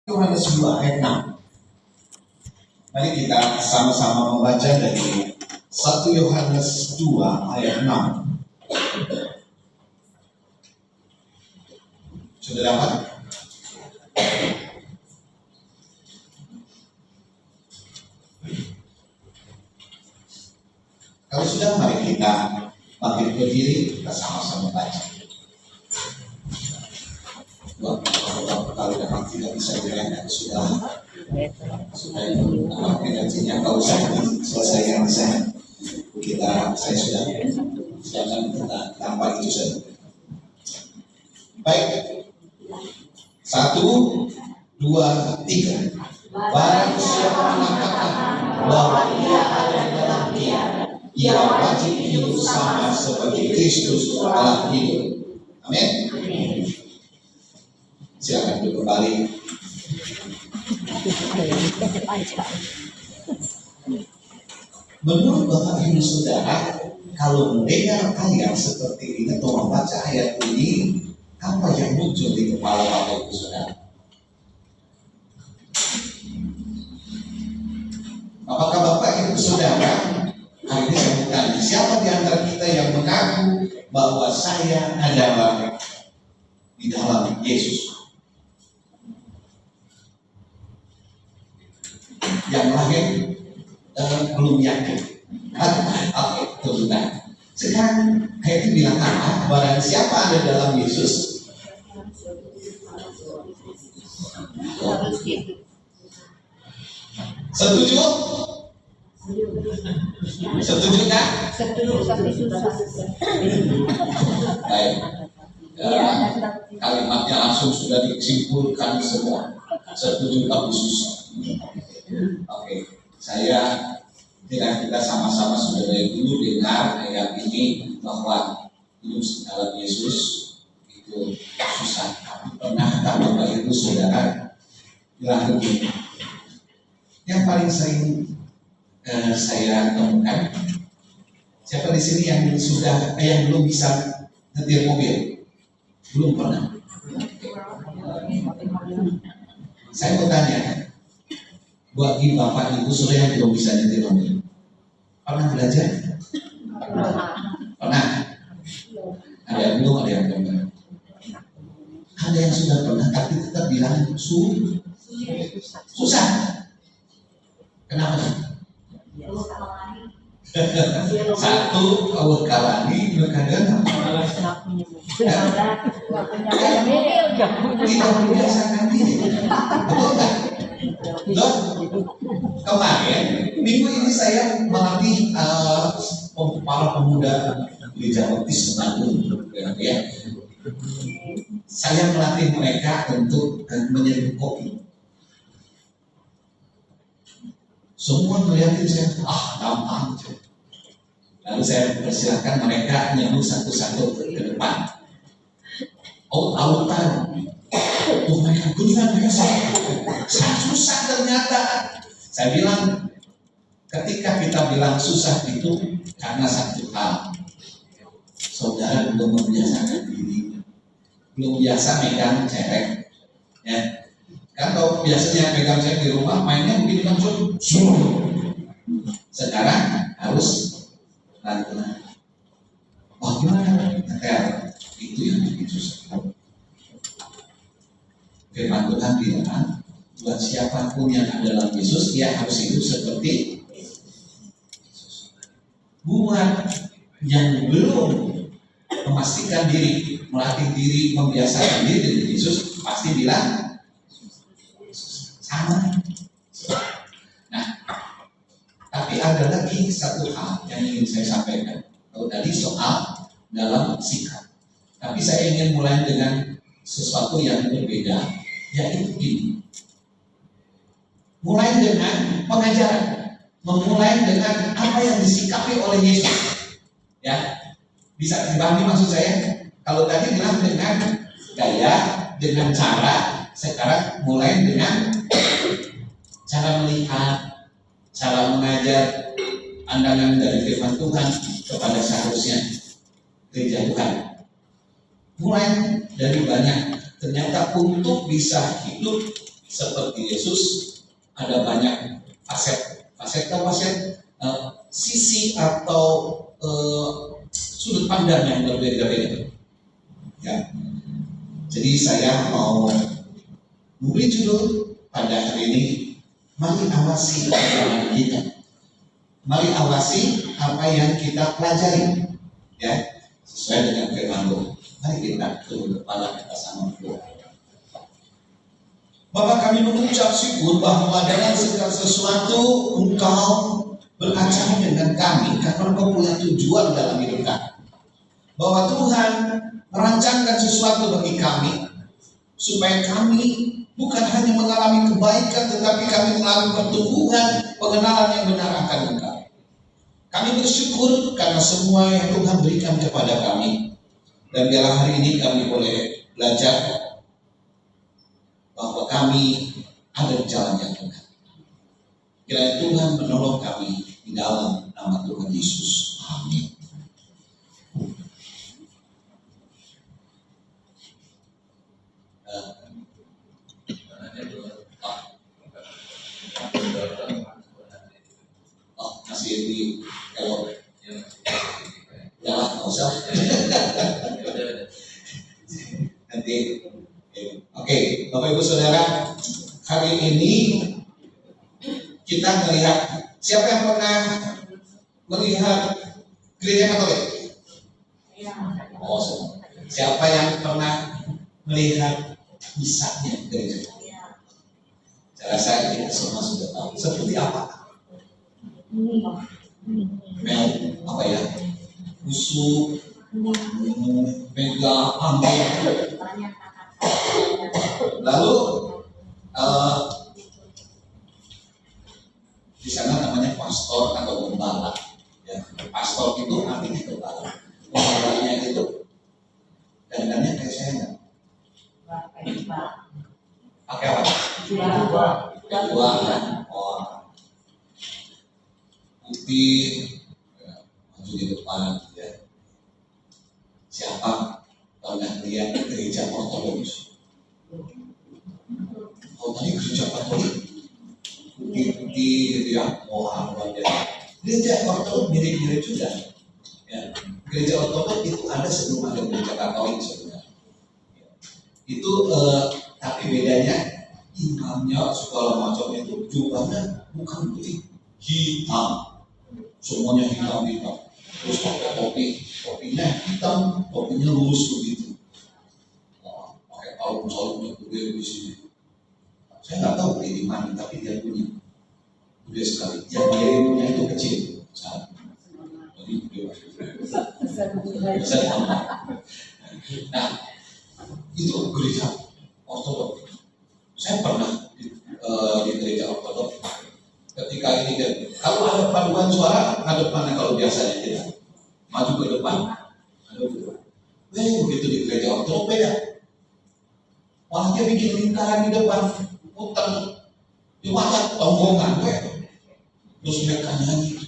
Yohanes 2 ayat 6. Mari kita sama-sama membaca dari 1 Yohanes 2 ayat 6. Sudah dapat? Kalau sudah, mari kita bangkit berdiri, kita sama-sama baca. Kalau memang tidak bisa jalan, sudah energinya nggak usah selesaikan di sana. Saya sudah silakan kita tanpa itu saja. Baik, 1, 2, 3. Barang siapa mengatakan bahwa ia ada dalam Dia, ia wajib hidup sama seperti Kristus telah hidup. Amin. Silakan duduk kembali. Menurut Bapak Ibu Saudara, kalau mendengar ayat seperti ini atau membaca ayat ini, apa yang muncul di kepala Bapak Ibu Saudara? Apakah Bapak Ibu Saudara, hari ini saya bertanya, siapa di antara kita yang mengaku bahwa saya adalah di dalam Yesus? Yang lain belum yakin. Oke, tunjukkan. Sekarang ayat itu bilang apa? Barang siapa ada dalam Yesus? Setuju? Setuju kan? Setuju, tapi susah. Baik. Kalimatnya langsung sudah disimpulkan semua. Setuju tapi susah. Oke, saya kira kita sama-sama sudah dari dulu dengar ayat ini bahwa hidup dalam Yesus itu susah. Pernahkah Bapak Ibu Saudara bilang begini? Yang paling sering saya temukan, siapa di sini yang belum bisa nyetir mobil? Belum pernah. Saya mau tanya, bagi Bapak Ibu Saudara yang belum bisa nyetir mobil, pernah belajar? Pernah? Ada yang belum, ada yang belum. Ada yang sudah pernah tapi tetap bilang susah. Kenapa? Satu, awal kalani, berkadang tidak membiasakan diri. Betul nggak? Kemarin minggu ini saya melatih para pemuda di Jawa Timur, ya. Saya melatih mereka untuk menyeduh kopi. Semua melihatin saya, gampang. Lalu saya persilakan mereka nyeduh satu-satu ke depan. Autan. Mereka kunjungan mereka sangat susah ternyata. Saya bilang, ketika kita bilang susah itu karena satu hal, saudara belum membiasakan diri, belum biasa megang cerek, ya. Kan kalau biasanya megang cerek di rumah, mainnya mungkin langsung sekarang harus lantunan. Oh gimana? Itu yang bikin susah. Firman Tuhan bilang, buat siapapun yang ada dalam Yesus, dia harus hidup seperti Yesus. Buat yang belum memastikan diri, melatih diri, membiasakan diri dengan Yesus, pasti bilang sama. Nah, tapi ada lagi satu hal yang ingin saya sampaikan. Kalau tadi soal dalam sikap, tapi saya ingin mulai dengan sesuatu yang berbeda, yaitu ini. Mulai dengan pengajaran, memulai dengan apa yang disikapi oleh Yesus. Ya, bisa dipahami maksud saya? Kalau tadi bilang dengan gaya, dengan cara, sekarang mulai dengan cara melihat, cara mengajar, pandangan dari firman Tuhan kepada seharusnya gereja Tuhan. Mulai dari banyak. Ternyata untuk bisa hidup seperti Yesus, ada banyak facet, sisi atau sudut pandang yang berbeda-beda. Ya. Jadi saya mau memberi judul pada hari ini, mari awasi perjalanan kita. Mari awasi apa yang kita pelajari, ya, sesuai dengan firman Tuhan. Mari kita tunduk kepala kita sama Tuhan. Bapa, kami mengucap syukur bahwa dengan segala sesuatu Engkau beracara dengan kami karena Engkau punya tujuan dalam hidup kami. Bahwa Tuhan merancangkan sesuatu bagi kami supaya kami bukan hanya mengalami kebaikan, tetapi kami mengalami pertumbuhan, pengenalan yang benar akan Engkau. Kami bersyukur karena semua yang Tuhan berikan kepada kami. Dan biarlah hari ini kami boleh belajar bahwa kami ada di jalan yang benar. Kiranya Tuhan menolong kami di dalam nama Tuhan Yesus. Amin. Masih di kalau ya nggak usah nanti. Oke, Bapak Ibu Saudara, hari ini kita melihat, siapa yang pernah melihat gereja Katolik? Oh, siapa yang pernah melihat misahnya gereja? Saya rasa kita semua sudah tahu seperti apa. Apa ya? Busuk, mega, angin. Lalu di sana namanya pastor atau gembala. Ya, pastor itu artinya gembala. Gembalanya itu dandannya kayak saya nggak? Pakai apa? Dua kan? Oh, putih, ya, maju di depan. Ya. Siapa pernah lihat gereja Ortodoks? Oh, tadi gereja Katolik putih gitu ya, wah luar biasa. Gereja Ortodoks mirip-mirip juga. Ya. Gereja Ortodoks itu ada sebelum ada gereja Katolik sebenarnya. Itu tapi bedanya imamnya segala macam itu jubahnya bukan putih, hitam, semuanya hitam. Terus pakai topinya hitam, topinya lurus begitu. Pakai kalung-kalungnya gede di sini. Saya nggak tahu dia di mana, tapi dia punya gede sekali. Yang dia punya itu kecil, jadi bisa ditambah. Nah, itu gereja Ortodoks. Saya pernah di gereja Ortodoks. Ketika ini kan, kalau ada paduan suara, ngadep mana kalau biasanya kita maju ke depan, ngadep ke depan. Begitu di gereja Ortodoks beda. Malah dia bikin lingkaran di depan, putar, di mana tonggongan, terus mereka nyanyi,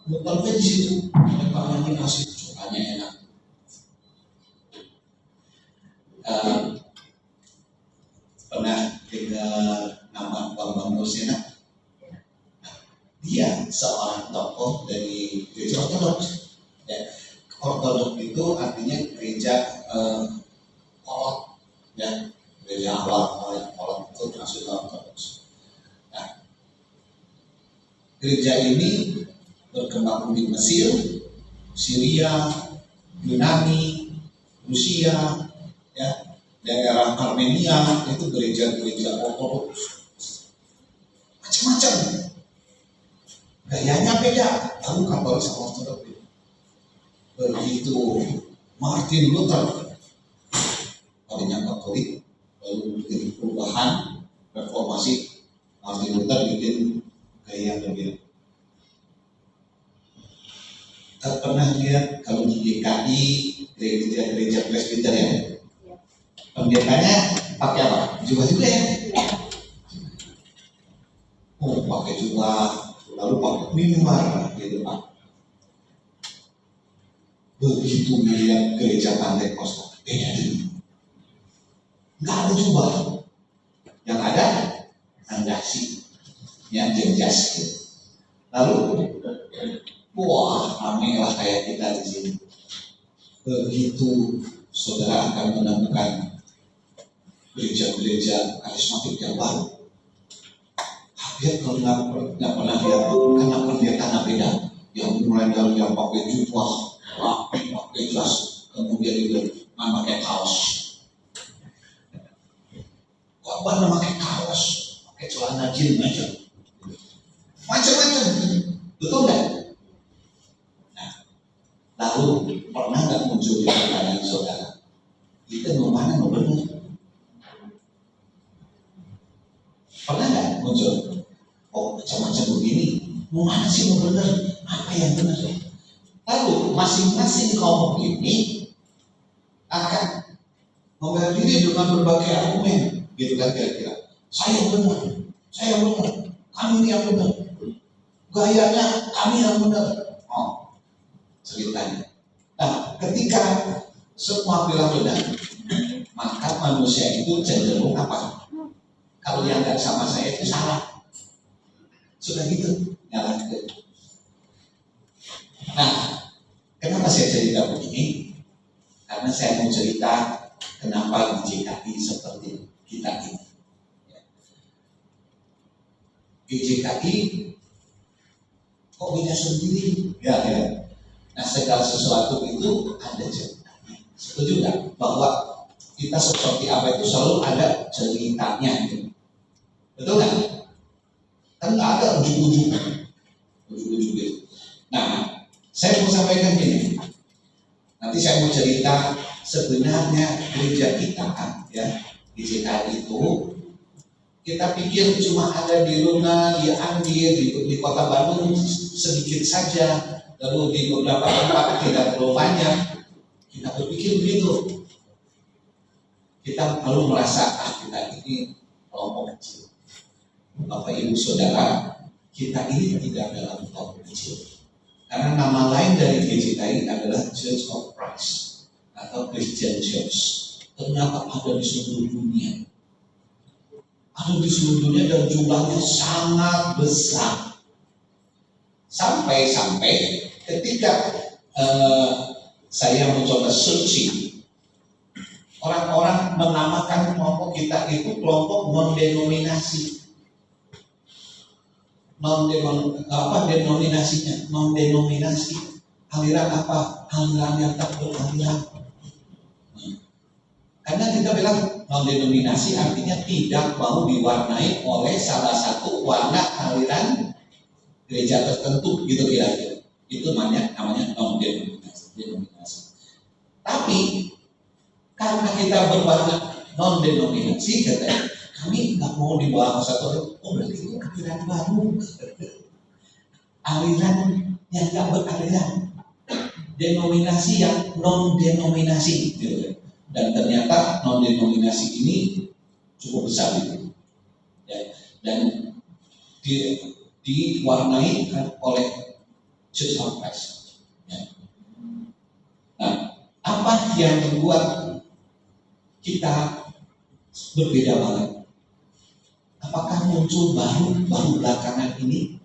putar di situ, mereka nyanyi kasih sukanya enak. Pernah dengar nama Bambang Mursina? Dia seorang tokoh dari gereja Ortodoks. Ya, Ortodoks itu artinya gereja kolot, ya, gereja awal yang kolot itu masuk ke Ortodoks. Nah, gereja ini berkembang di Mesir, Syria, Yunani, Rusia, ya, daerah Armenia itu gereja-gereja Ortodoks, macam-macam. Gayanya beda, lalu Katolik sama Ortodoks. Begitu Martin Luther, tadinya Katolik, lalu bikin perubahan reformasi, Martin Luther bikin gaya yang berbeda. Pernah lihat kalau di GKI gereja Presbyterian, pendetanya pakai apa? Jubah juga ya? Oh, pakai jubah. Lalu pakai mimbar gitu Pak. Begitu melihat gereja Pantai Kosta, beda dulu. Nggak ada jubah. Yang gradasi yang jelas. Lalu, wah, ramai lah kayak kita di sini. Begitu saudara akan menemukan gereja-gereja karismatik yang baru. Hampir kalau nggak pernah lihat, karena pendetanya beda. Yang mulai dari yang pakai jubah, rapi, pakai jas, kemudian itu pakai kaos. Korban pakai kaos, pakai celana jeans aja, macam-macam, betul nggak? Nah, lalu pernah nggak muncul di pikiran saudara? Kita mau mana mau benar? Pernah nggak muncul? Oh, macam-macam begini, mau mana sih mau benar? Apa yang benar? Lalu masing-masing kaum ini akan membela diri dengan berbagai argumen, gitu kan kira-kira. Saya benar, kami ini yang benar, gayanya kami yang benar. Oh, ceritanya. Nah, ketika semua bilang benar, maka manusia itu cenderung apa? Kalau yang nggak sama saya itu salah. Sudah gitu, nyalakan. Nah, kenapa saya cerita begini? Karena saya mau cerita kenapa di GKI seperti kita ini. GKI kok beda sendiri? Ya. Nah, segala sesuatu itu ada ceritanya. Setuju nggak? Bahwa kita seperti apa itu selalu ada ceritanya. Betul nggak? Kan nggak ada ujung-ujung gitu. Nah, saya mau sampaikan gini. Nanti saya mau cerita sebenarnya gereja kita, ya, di GKI itu kita pikir cuma ada di Luna, di Andir, di Kota Bandung sedikit saja, lalu di beberapa tempat tidak terlalu banyak. Kita berpikir begitu. Kita lalu merasa kita ini kelompok kecil. Bapak Ibu Saudara, kita ini tidak dalam kelompok kecil. Karena nama lain dari GKI adalah Church of Christ atau Christian Church. Ternyata ada di seluruh dunia. Ada di seluruh dunia dan jumlahnya sangat besar. Sampai ketika saya mencoba searching, orang-orang menamakan kelompok kita itu kelompok non-denominasi. Non-denominasi. Aliran apa? Aliran yang tak beraliran. Karena kita bilang non-denominasi artinya tidak mau diwarnai oleh salah satu warna aliran gereja tertentu, gitu kira-kira. Itu namanya non-denominasi. Tapi karena kita berwarna non-denominasi, katanya kami nggak mau dibawa ke satu. Oh, berarti itu aliran baru, aliran yang nggak beraliran, denominasi yang non-denominasi, gitu. Dan ternyata non-denominasi ini cukup besar gitu, ya. Dan diwarnai oleh Church of Christ, ya. Nah, apa yang membuat kita berbeda banget? Apakah muncul baru belakangan ini?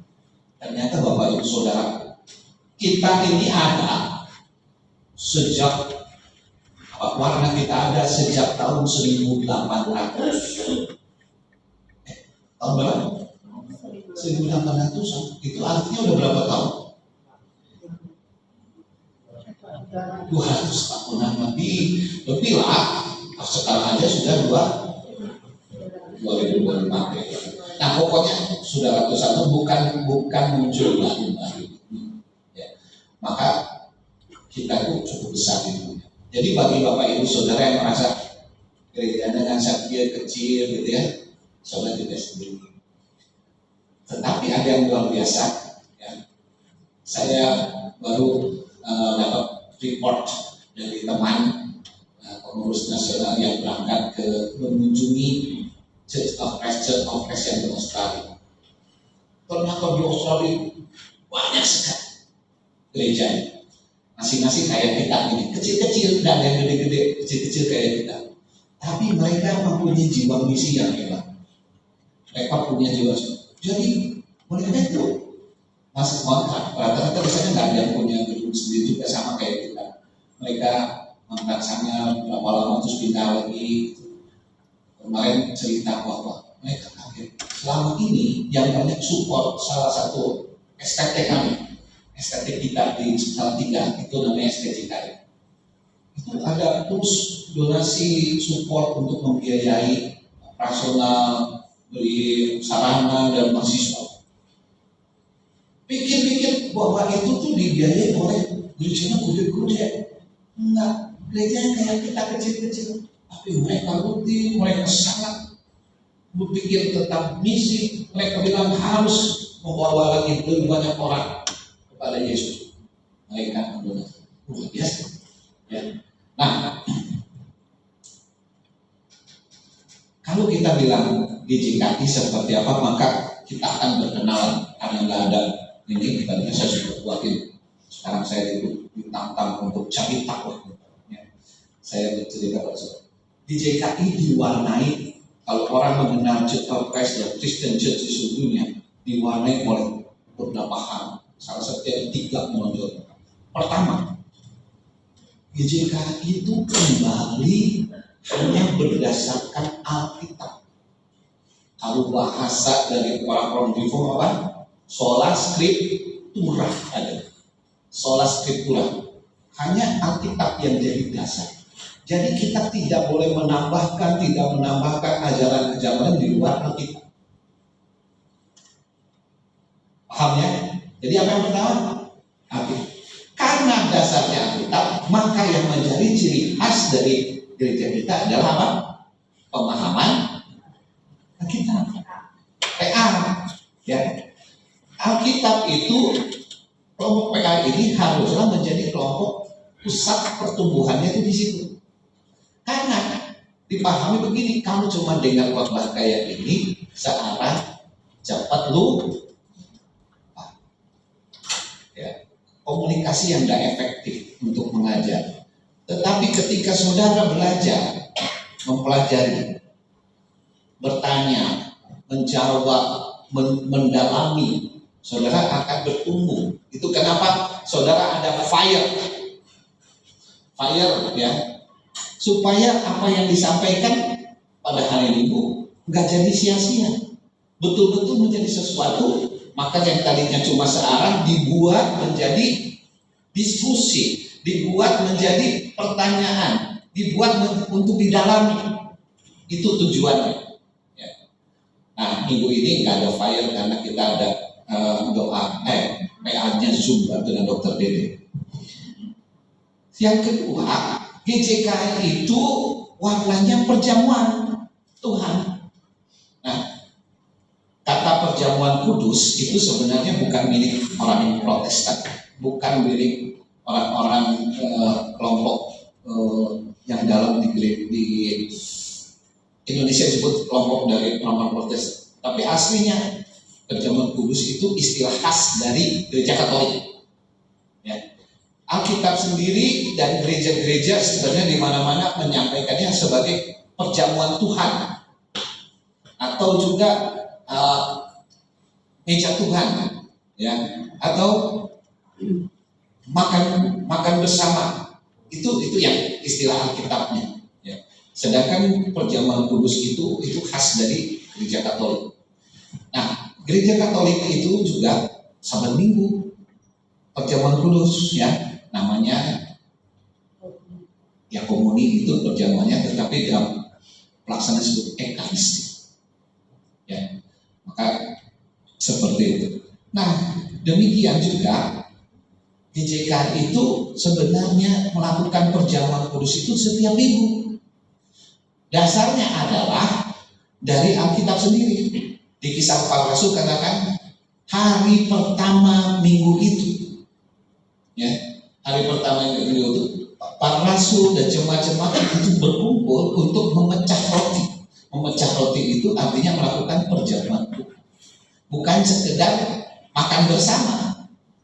Ternyata Bapak Ibu Saudara, kita ini ada sejak warna kita ada sejak tahun 1800. Tahun berapa? 1800. Itu artinya udah berapa tahun? 200 tahunan lebih lah. Sekarang aja sudah 2025. Nah, pokoknya sudah ratusan tahun, bukan muncul baru. Ya. Maka kita itu cukup besar itu. Jadi bagi Bapak Ibu Saudara yang merasa gerejanya dengan sakit kecil gitu ya, saudara tidak sendiri. Tetapi ada yang luar biasa. Ya. Saya baru dapat report dari teman pengurus nasional yang berangkat mengunjungi Church of Christ yang di Australia. Ternyata di Australia banyak sekali gerejanya. Masing-masing kayak kita ini, kecil-kecil, dan yang gede-gede, kecil-kecil kayak kita. Tapi mereka mempunyai jiwa misi yang hebat. Mereka punya jiwa. Jadi mereka itu masih kontrak. Rata-rata biasanya nggak ada yang punya gedung sendiri juga sama kayak kita. Mereka kontrak sana berapa lama terus pindah lagi. Kemarin cerita bahwa mereka kaget. Selama ini yang banyak support salah satu SKT kami, SKT kita di Salatiga itu namanya SKT kita. Itu ada terus donasi support untuk membiayai operasional, beli sarana dan mahasiswa. Pikir-pikir bahwa itu tuh dibiayai oleh gerejanya gede-gede. Enggak, gerejanya kayak kita kecil-kecil. Tapi mereka rutin, mereka sangat berpikir tentang misi. Mereka bilang harus membawa lagi lebih banyak orang kepada Yesus. Mereka mendonasi. Luar biasa. Ya. Nah, kalau kita bilang GJKI seperti apa, maka kita akan berkenalan. Karena nggak ada ini, tadinya saya sudah buatin. Sekarang saya ditantang untuk cari takwa. Ya. Saya bercerita pada saudara. GJKI diwarnai, kalau orang mengenal Church of Christ dan Christian Church di seluruh dunia, diwarnai oleh beberapa hal. Salah satu yang 3 menonjol. Pertama, GJKI itu kembali hanya berdasarkan Alkitab. Kalau bahasa dari orang-orang reform apa? Sola Scriptura ada. Sola Scriptura. Hanya Alkitab yang jadi dasar. Jadi kita tidak boleh menambahkan ajaran-ajaran di luar Alkitab. Paham ya? Jadi apa yang pertama? Alkitab. Karena dasarnya Alkitab, maka yang menjadi ciri khas dari gereja kita adalah apa? Pemahaman Alkitab. PA. Ya. Alkitab itu, kelompok PA ini haruslah menjadi kelompok pusat pertumbuhannya itu di situ. Karena dipahami begini, kamu cuma dengar khotbah kayak ini, searah cepat lu, ya, komunikasi yang tidak efektif untuk mengajar. Tetapi ketika saudara belajar, mempelajari, bertanya, menjawab, mendalami, saudara akan bertumbuh. Itu kenapa saudara ada fire ya. Supaya apa yang disampaikan pada hari Minggu nggak jadi sia-sia, betul-betul menjadi sesuatu. Maka yang tadinya cuma searah dibuat menjadi diskusi, dibuat menjadi pertanyaan, dibuat untuk didalami. Itu tujuannya. Ya. Nah, minggu ini nggak ada fire karena kita ada doa, PA-nya Zoom dengan Dokter Dede. Yang kedua, GJKI itu warnanya perjamuan Tuhan. Nah, kata perjamuan kudus itu sebenarnya bukan milik orang Protestan, bukan milik orang-orang kelompok yang dalam di Indonesia disebut kelompok dari orang Protestan. Tapi aslinya perjamuan kudus itu istilah khas dari gereja Katolik. Ya. Alkitab sendiri dan gereja-gereja sebenarnya di mana-mana menyampaikannya sebagai perjamuan Tuhan atau juga meja Tuhan, ya, atau makan bersama. Itu yang istilah Alkitabnya. Ya. Sedangkan perjamuan kudus itu khas dari gereja Katolik. Nah, gereja Katolik itu juga Sabat Minggu perjamuan kudus, ya. Namanya ya komuni itu perjamuannya, tetapi dalam pelaksanaan disebut ekaristi. Ya, maka seperti itu. Nah, demikian juga GJKI itu sebenarnya melakukan perjamuan kudus itu setiap minggu. Dasarnya adalah dari Alkitab sendiri. Di Kisah Para Rasul katakan hari pertama minggu itu, ya. Hari pertama minggu itu para rasul dan jemaat-jemaat itu berkumpul untuk memecah roti. Memecah roti itu artinya melakukan perjamuan, bukan sekedar makan bersama.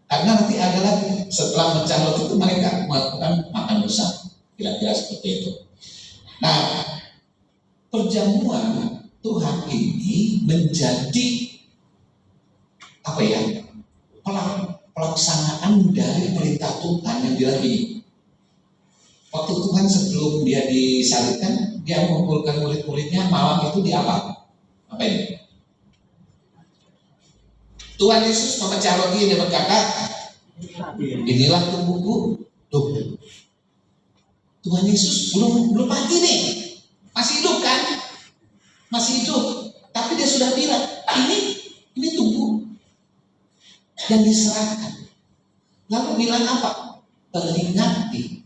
Karena nanti ada lagi setelah memecah roti itu mereka melakukan makan bersama. Kira-kira seperti itu. Nah, perjamuan Tuhan ini menjadi apa ya, pelaksanaan dari perintah Tuhan yang bilang ini. Waktu Tuhan sebelum dia disalibkan, dia mengumpulkan murid-muridnya malam itu di apa? Apa ini? Tuhan Yesus memecah roti, dia berkata, inilah tubuhku. Tuhan Yesus belum mati nih, masih hidup kan? Masih hidup, tapi dia sudah bilang, ini tubuh yang diserahkan. Lalu bilang apa? Peringati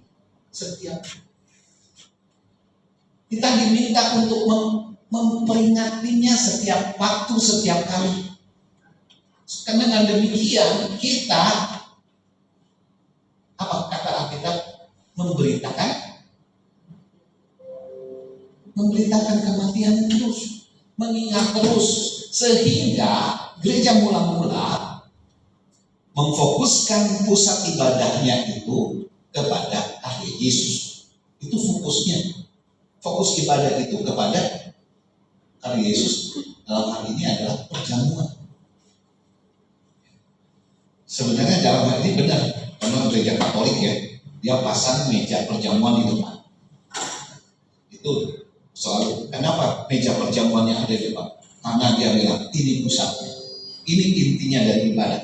setiap. Kita diminta untuk memperingatinya setiap waktu, setiap kali. Karena dengan demikian kita, apa kata Alkitab, memberitakan kematian terus, mengingat terus, sehingga gereja mula-mula memfokuskan pusat ibadahnya itu kepada ahli Yesus. Itu fokusnya. Fokus ibadah itu kepada ahli Yesus. Dalam hal ini adalah perjamuan. Sebenarnya dalam hal ini benar, karena gereja Katolik ya, dia pasang meja perjamuan di depan. Itu soal kenapa meja perjamuannya ada di depan? Karena dia bilang ini pusatnya, ini intinya dari ibadah.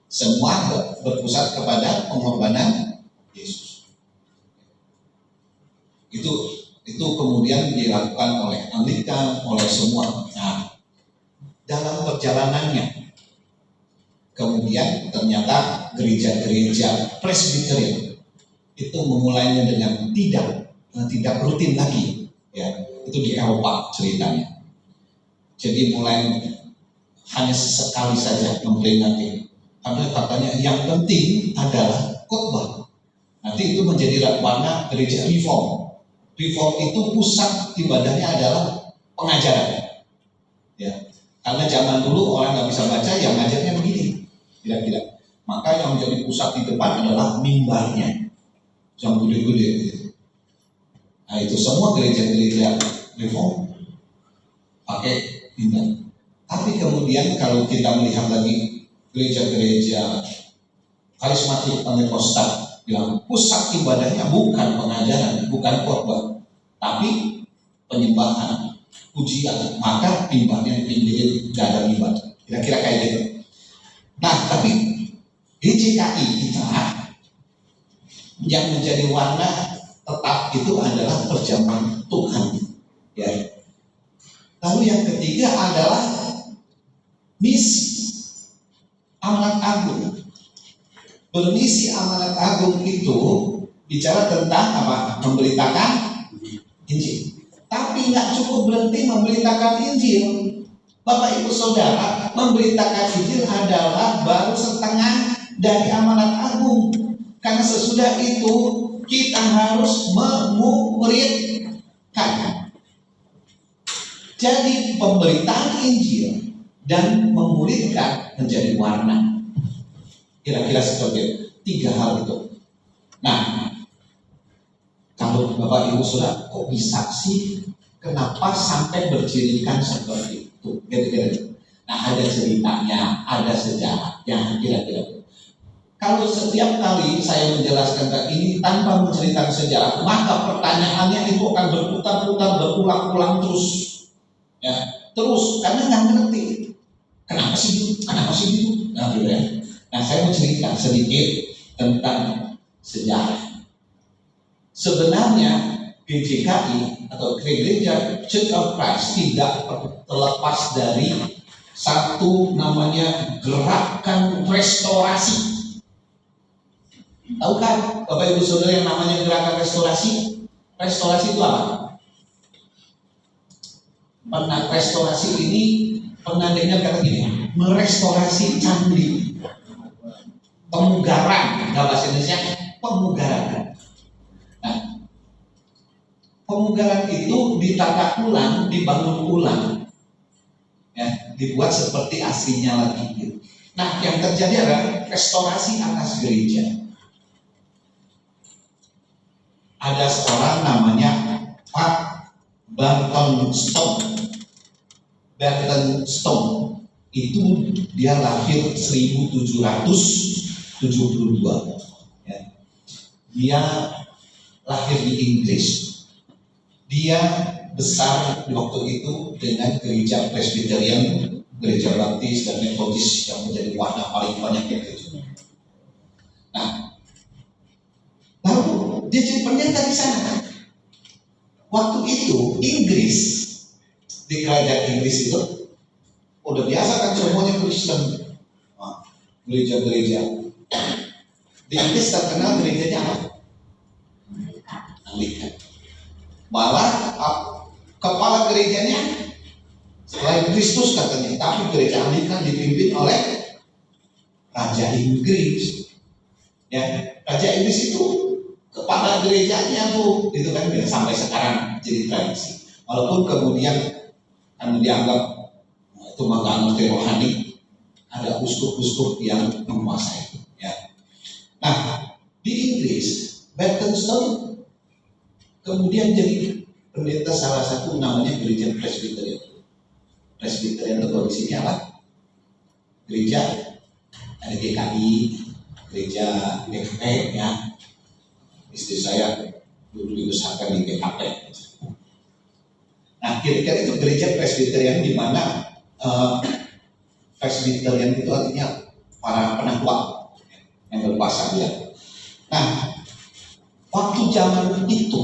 Semua berpusat kepada pengorbanan Yesus. Itu kemudian dilakukan oleh Anglikan, oleh semua. Nah, dalam perjalanannya, kemudian ternyata gereja-gereja Presbyterian itu memulainya dengan tidak rutin lagi, ya. Itu di Eropa ceritanya. Jadi mulai hanya sesekali saja memperingati. Karena katanya yang penting adalah khotbah. Nanti itu menjadi warna gereja Reform. Reform itu pusat ibadahnya adalah pengajaran, ya. Karena zaman dulu orang nggak bisa baca, yang ngajarnya begini, kira-kira. Maka yang menjadi pusat di depan adalah mimbarnya, yang gede-gede. Gitu. Nah itu semua gereja-gereja Reform pakai mimbar. Tapi kemudian kalau kita melihat lagi gereja-gereja karismatik Pentakosta bilang pusat ibadahnya bukan pengajaran, bukan khotbah, tapi penyembahan, pujian. Maka mimbarnya dipinggirin, gak ada mimbar. Kira-kira kayak gitu. Nah, tapi GJKI kita yang menjadi warna tetap itu adalah perjamuan Tuhan, ya. Lalu yang ketiga adalah misi amanat agung. Bermisi amanat agung itu bicara tentang apa? Memberitakan Injil. Tapi nggak cukup berhenti memberitakan Injil. Bapak Ibu Saudara, memberitakan Injil adalah baru setengah dari amanat agung. Karena sesudah itu kita harus memuridkan. Jadi pemberitaan Injil dan memuridkan menjadi warna. Kira-kira seperti 3 hal itu. Nah, kalau Bapak Ibu Saudara, kok bisa sih? Kenapa sampai bercirikan seperti itu? Kira-kira. Nah, ada ceritanya, ada sejarahnya, kira-kira. Kalau setiap kali saya menjelaskan ini tanpa menceritakan sejarah, maka pertanyaannya itu akan berputar-putar, berulang-ulang terus. Ya, terus karena nggak ngerti kenapa sih gitu. Nah, gitu ya. Nah, saya mau cerita sedikit tentang sejarah. Sebenarnya GJKI atau Gereja Church of Christ tidak terlepas dari satu namanya gerakan restorasi. Tahu kan Bapak Ibu Saudara yang namanya gerakan restorasi? Restorasi itu apa? Pernah restorasi ini pernah dengar kata gini, merestorasi candi, pemugaran, dalam bahasa Indonesia pemugaran. Nah, pemugaran itu ditata ulang, dibangun ulang, ya, dibuat seperti aslinya lagi. Gitu. Nah, yang terjadi adalah restorasi atas gereja. Ada seorang namanya Pak Barton Stone. Bertenstone itu dia lahir 1772. Ya. Dia lahir di Inggris. Dia besar di waktu itu dengan gereja Presbyterian, gereja Baptis dan Metodis yang menjadi warna paling banyak itu. Nah, lalu dia jadi pendeta di sana. Waktu itu Inggris, di kerajaan Inggris itu udah biasa kan semuanya Kristen. Nah, gereja-gereja di Inggris terkenal gerejanya apa? Anglikan. Malah kepala gerejanya selain Kristus katanya, tapi gereja Anglikan dipimpin oleh Raja Inggris. Ya, Raja Inggris itu kepala gerejanya bu, itu kan sampai sekarang jadi tradisi. Walaupun kemudian kan dianggap itu mengganggu rohani, ada uskup-uskup yang menguasai. Ya. Nah, di Inggris, Bertenstone kemudian jadi pendeta salah satu namanya gereja Presbyterian. Presbyterian itu di sini apa? Gereja ada GKI, gereja GKP ya. Istri saya dulu dibesarkan di GKP. Nah, kira-kira itu gereja Presbyterian di mana Presbyterian itu artinya para penatua yang berkuasa dia. Nah, waktu zaman itu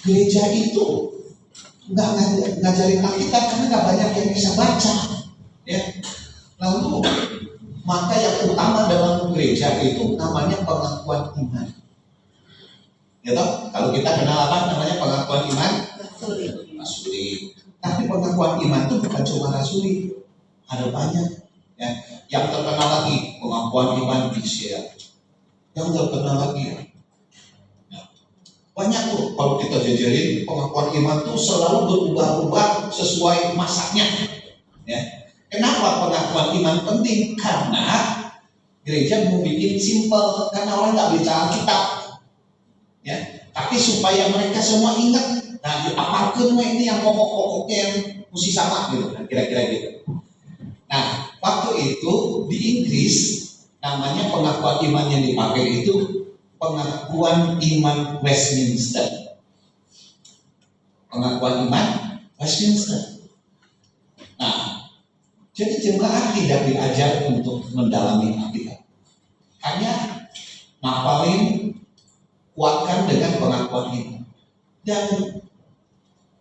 gereja itu nggak ngajarin Alkitab karena nggak banyak yang bisa baca, ya. Lalu maka yang utama dalam gereja itu namanya pengakuan iman. Ya toh, kalau kita kenal apa namanya pengakuan iman? Rasuli. Tapi pengakuan iman itu bukan cuma rasuli, ada banyak. Ya, yang terkenal lagi pengakuan iman Bishia. Yang terkenal lagi. Banyak tuh kalau kita jajarin pengakuan iman tuh selalu berubah-ubah sesuai masaknya. Ya. Kenapa pengakuan iman penting? Karena gereja mau bikin simpel, karena orang nggak baca Alkitab. Ya. Tapi supaya mereka semua ingat, nah apapun ini yang pokok-pokoknya yang mesti sama gitu, kira-kira gitu. Nah, waktu itu di Inggris namanya pengakuan iman yang dipakai itu pengakuan iman Westminster. Pengakuan iman Westminster. Nah, jadi jemaat tidak diajar untuk mendalami Alkitab. Hanya ngapalin, kuatkan dengan pengakuan iman. Dan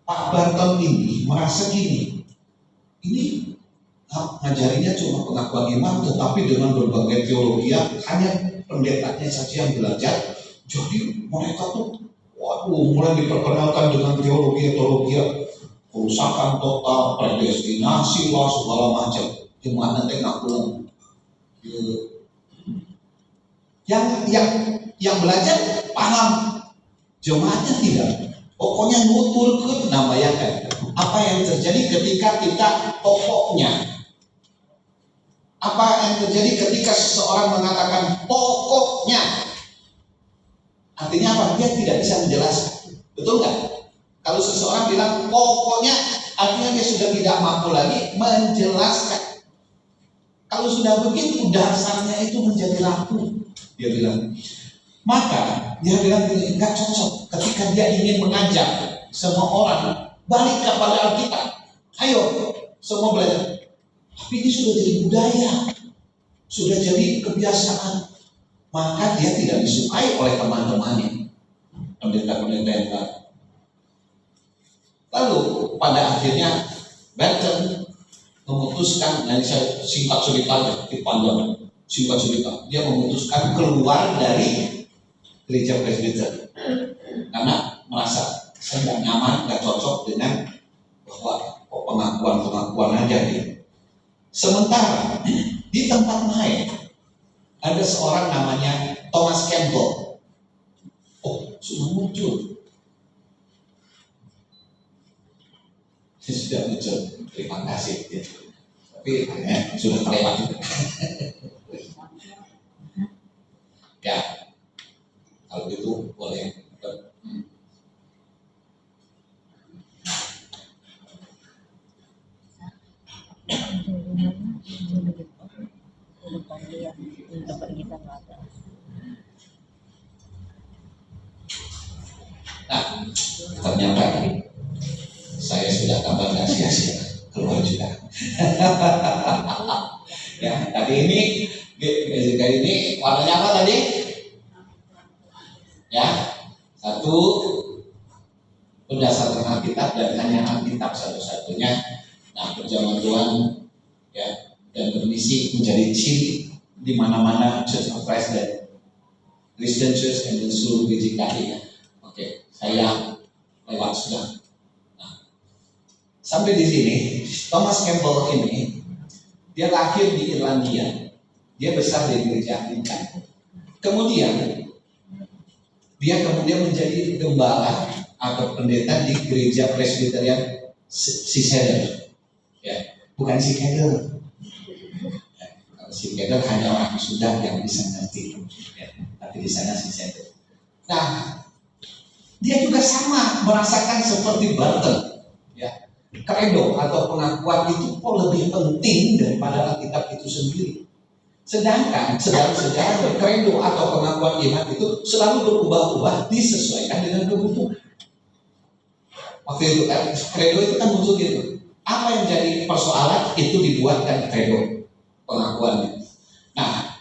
Pak Barton ini merasa gini, ini ngajarinya cuma pengakuan iman, tetapi dengan berbagai teologi hanya pendetanya saja yang belajar. Jadi mereka tuh, waduh, mulai diperkenalkan dengan teologi kerusakan total, predestinasi lah segala macam. Cuma nanti nggak pulang. Yang belajar paham, jemaatnya tidak. Pokoknya nuturkeun nambayakan. Apa yang terjadi ketika kita pokoknya? Apa yang terjadi ketika seseorang mengatakan pokoknya? Artinya apa? Dia tidak bisa menjelaskan. Betul nggak? Kalau seseorang bilang pokoknya, artinya dia sudah tidak mampu lagi menjelaskan. Kalau sudah begitu, dasarnya itu menjadi rapuh. Dia bilang. Maka dia bilang ini nggak cocok ketika dia ingin mengajak semua orang balik kepada Alkitab. Ayo, semua belajar. Tapi ini sudah jadi budaya, sudah jadi kebiasaan. Maka dia tidak disukai oleh teman-temannya, pendeta-pendeta yang lain. Lalu pada akhirnya Barton memutuskan, dan saya singkat ceritanya, dipanjang singkat cerita, dia memutuskan keluar dari gereja Presbyterian karena merasa saya nggak nyaman, nggak cocok dengan bahwa pengakuan aja dia. Sementara di tempat lain ada seorang namanya Thomas Campbell. Oh, sudah muncul. Sudah muncul. Terima kasih. Tapi sudah terlewat. Ya. Kalau gitu boleh. Nah, ternyata saya sudah tambah nggak sia-sia keluar juga. Ya, tadi ini warnanya apa tadi? Ya, satu berdasarkan Alkitab dan hanya Alkitab satu-satunya. Nah, perjamuan Tuhan ya dan bermisi menjadi ciri di mana-mana Church of Christ dan Christian Church dan seluruh GJKI ya. Oke, saya lewat sudah. Nah, sampai di sini Thomas Campbell ini dia lahir di Irlandia, dia besar di gereja Anglikan. Kemudian dia menjadi gembala atau pendeta di gereja Presbyterian Cisedel. Ya, bukan Cikedel. Ya, kalau Cikedel hanya orang Sunda yang bisa ngerti. Ya, tapi di sana Cisedel. Nah, dia juga sama merasakan seperti Barton. Ya, kredo atau pengakuan itu lebih penting daripada Alkitab itu sendiri. Sedangkan sejarah kredo atau pengakuan iman itu selalu berubah-ubah disesuaikan dengan kebutuhan. Waktu itu kredo itu kan muncul gitu. Apa yang jadi persoalan itu dibuatkan kredo pengakuannya. Nah,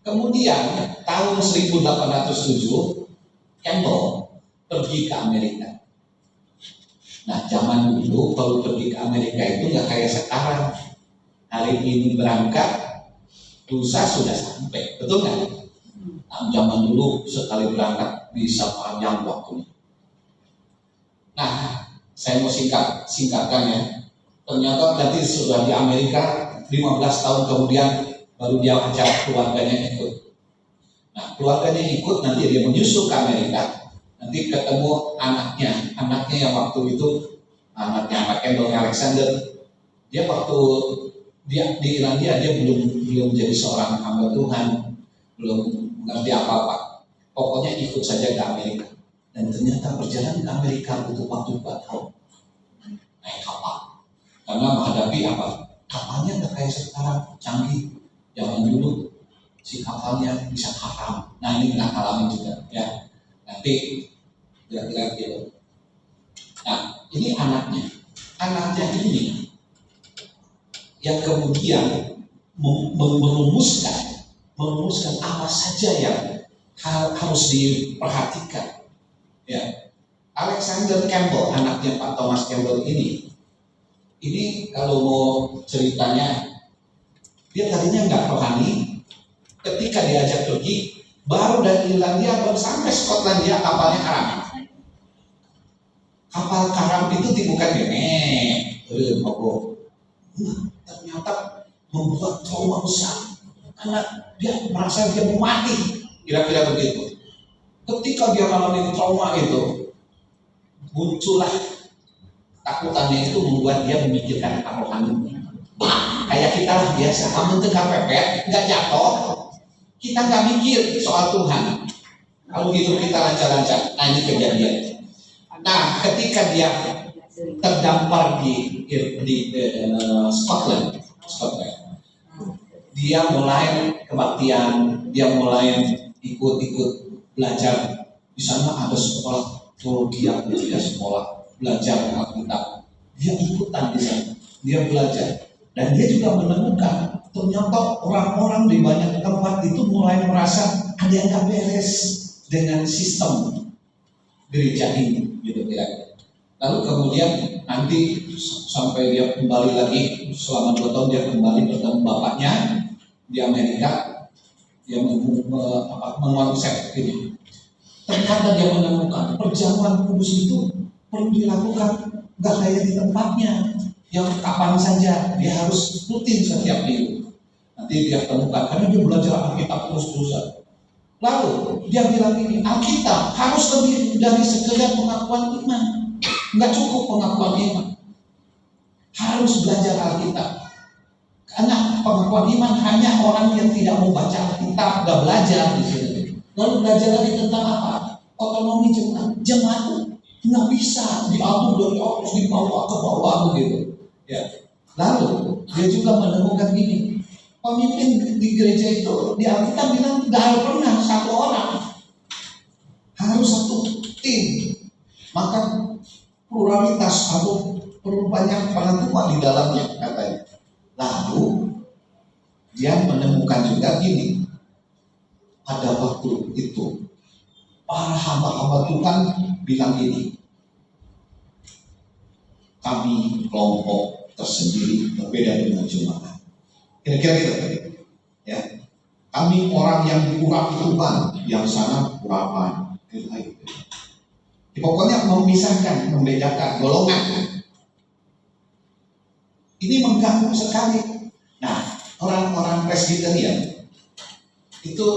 kemudian tahun 1807 Campbell pergi ke Amerika. Nah, zaman dulu kalau pergi ke Amerika itu nggak kayak sekarang. Hari ini berangkat, lusa sudah sampai, betul nggak? Nah, zaman dulu sekali berangkat bisa panjang waktunya. Nah, saya mau singkatkan ya. Ternyata nanti sudah di Amerika 15 tahun kemudian baru dia ajak keluarganya ikut. Nah, keluarganya ikut, nanti dia menyusul ke Amerika. Nanti ketemu anaknya yang waktu itu anaknya Campbell Alexander. Dia waktu dia di Irlandia dia belum jadi seorang hamba Tuhan, belum mengerti apa-apa. Pokoknya ikut saja ke Amerika. Dan ternyata perjalanan ke Amerika butuh waktu 4 tahun naik kapal. Karena menghadapi apa? Kapalnya nggak kayak sekarang canggih. Zaman dulu si kapalnya bisa karam. Nah, ini pernah alami juga ya. Nanti kira-kira gitu. Nah, ini anaknya ini yang kemudian merumuskan apa saja yang harus diperhatikan. Ya, Alexander Campbell, anaknya Pak Thomas Campbell ini kalau mau ceritanya, dia tadinya nggak rohani. Ketika diajak pergi, baru dari Irlandia baru sampai Skotlandia kapalnya karam. Kapal karam itu bukan ternyata membuat trauma besar karena dia merasa dia mau mati, kira-kira begitu. Ketika dia mengalami trauma itu, muncullah takutannya itu membuat dia memikirkan rohani. Kayak kita lah biasa, kamu tengah pepet, nggak jatuh, kita nggak mikir soal Tuhan. Kalau hidup kita lancar-lancar, nah ini kejadian. Nah, ketika dia terdampar di Scotland, dia mulai kebaktian, dia mulai ikut belajar. Di sana ada sekolah teologi yang dia sekolah belajar Alkitab. Dia ikutan di sana, dia belajar, dan dia juga menemukan ternyata orang-orang di banyak tempat itu mulai merasa ada yang gak beres dengan sistem gereja ini, gitu kira-kira. Lalu kemudian nanti sampai dia kembali lagi selama 2 tahun dia kembali bertemu bapaknya di Amerika. Dia mengonsep ini. Ternyata dia menemukan perjamuan kudus itu perlu dilakukan nggak kayak di tempatnya yang kapan saja, dia harus rutin setiap minggu. Nanti dia temukan karena dia belajar Alkitab terus-terusan. Lalu dia bilang ini, Alkitab harus lebih dari sekedar pengakuan iman. Nggak cukup pengakuan iman, harus belajar Alkitab. Karena pengakuan iman hanya orang yang tidak mau baca Alkitab, nggak belajar di sini. Lalu belajar lagi tentang apa? Otonomi jemaat nggak bisa diatur dari atas dibawa ke bawah begitu. Ya, Lalu dia juga menemukan gini, pemimpin di gereja itu di Alkitab bilang gak pernah satu orang, harus satu tim. Maka pluralitas atau perlu banyak penentuan di dalamnya katanya. Lalu dia menemukan juga gini, pada waktu itu para hamba-hamba Tuhan bilang gini, kami kelompok tersendiri berbeda dengan jemaat. Kira-kira gitu tadi. Ya. Kami orang yang diurapi Tuhan, yang sana urapan. Pokoknya memisahkan, membedakan golongan. Ini mengganggu sekali. Nah, orang-orang Presbyterian itu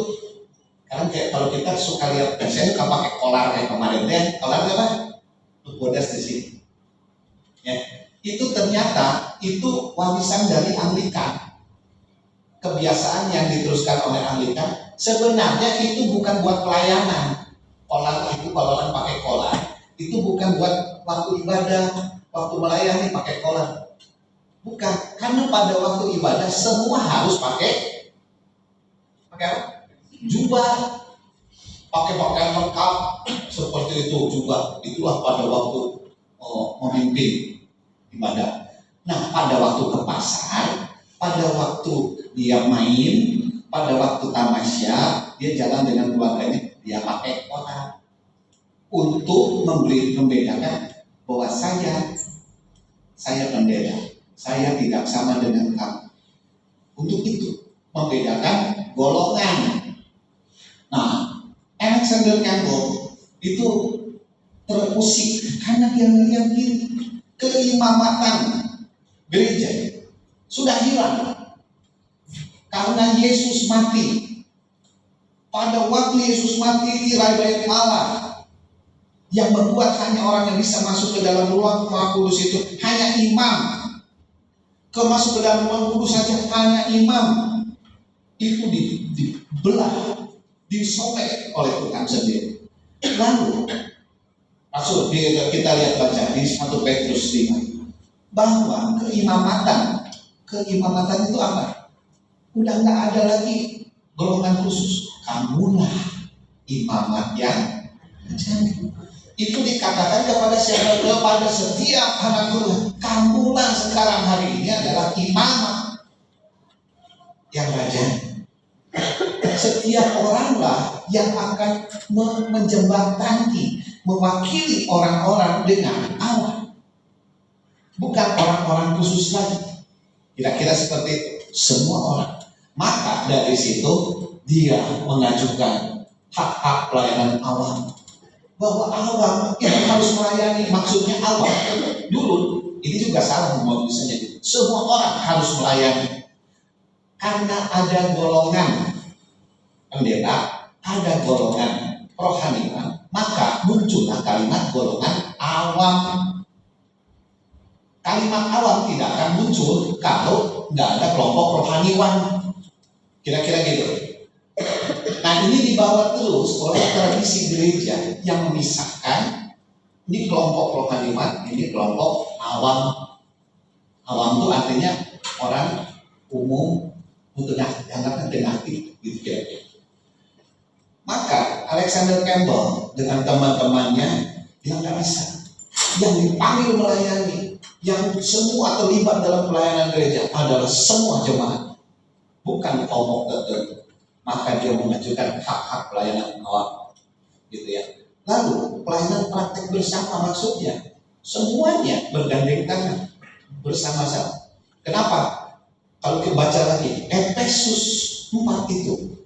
kan kayak kalau kita suka lihat, saya suka pakai kolar kayak kemarin deh. Kolar apa? Bodas di sini. Ya, itu ternyata itu warisan dari Anglikan. Kebiasaan yang diteruskan oleh Anglikan sebenarnya itu bukan buat pelayanan. Kolar itu kalau orang pakai kolar itu bukan buat waktu ibadah, waktu melayani pakai kolar. Bukan, karena pada waktu ibadah semua harus pakai apa? Jubah, pakai pakaian lengkap seperti itu juga. Itulah pada waktu memimpin ibadah. Nah, pada waktu ke pasar, pada waktu dia main, pada waktu tamasya, dia jalan dengan keluarganya, dia pakai kolar untuk membedakan bahwa saya bendera, saya tidak sama dengan kamu. Untuk itu membedakan golongan. Nah, Alexander Campbell itu terusik karena dia melihat gini, keimamatan gereja sudah hilang karena Yesus mati. Pada waktu Yesus mati, tirai bait Allah yang membuat hanya orang yang bisa masuk ke dalam ruang Maha Kudus itu hanya imam. Masuk ke dalam ruang kudus saja hanya imam. Itu dibelah, disobek oleh Tuhan sendiri. Lalu maksud kita lihat baca di 1 Petrus 5 bahwa keimamatan itu apa? Udah nggak ada lagi golongan khusus. Kamulah imamat yang menjadi. Itu dikatakan kepada siapa? Kepada setiap anak Tuhan. Kamulah sekarang hari ini adalah imamat yang raja. Setiap oranglah yang akan menjembatani, mewakili orang-orang dengan Allah. Bukan orang-orang khusus lagi. Kira-kira seperti itu. Semua orang. Maka dari situ dia mengajukan hak-hak pelayanan awam. Bahwa awam itu harus melayani, maksudnya awam. Dulu, ini juga salah misalnya. Semua orang harus melayani. Karena ada golongan pendeta, ada golongan rohaniwan, maka muncullah kalimat golongan awam. Kalimat awam tidak akan muncul kalau tidak ada kelompok rohaniwan. Kira-kira gitu. Nah, ini dibawa terus oleh tradisi gereja yang memisahkan ini kelompok rohaniwan, ini kelompok awam. Awam itu artinya orang umum, dianggap aktif, gitu kira-kira. Maka Alexander Campbell dengan teman-temannya bilang nggak bisa. Yang dipanggil melayani, yang semua terlibat dalam pelayanan gereja adalah semua jemaat, bukan kelompok tertentu. Maka dia mengajukan hak-hak pelayanan awam, gitu ya. Lalu pelayanan praktek bersama maksudnya semuanya bergandeng tangan bersama-sama. Kenapa? Kalau kita baca lagi Efesus 4 itu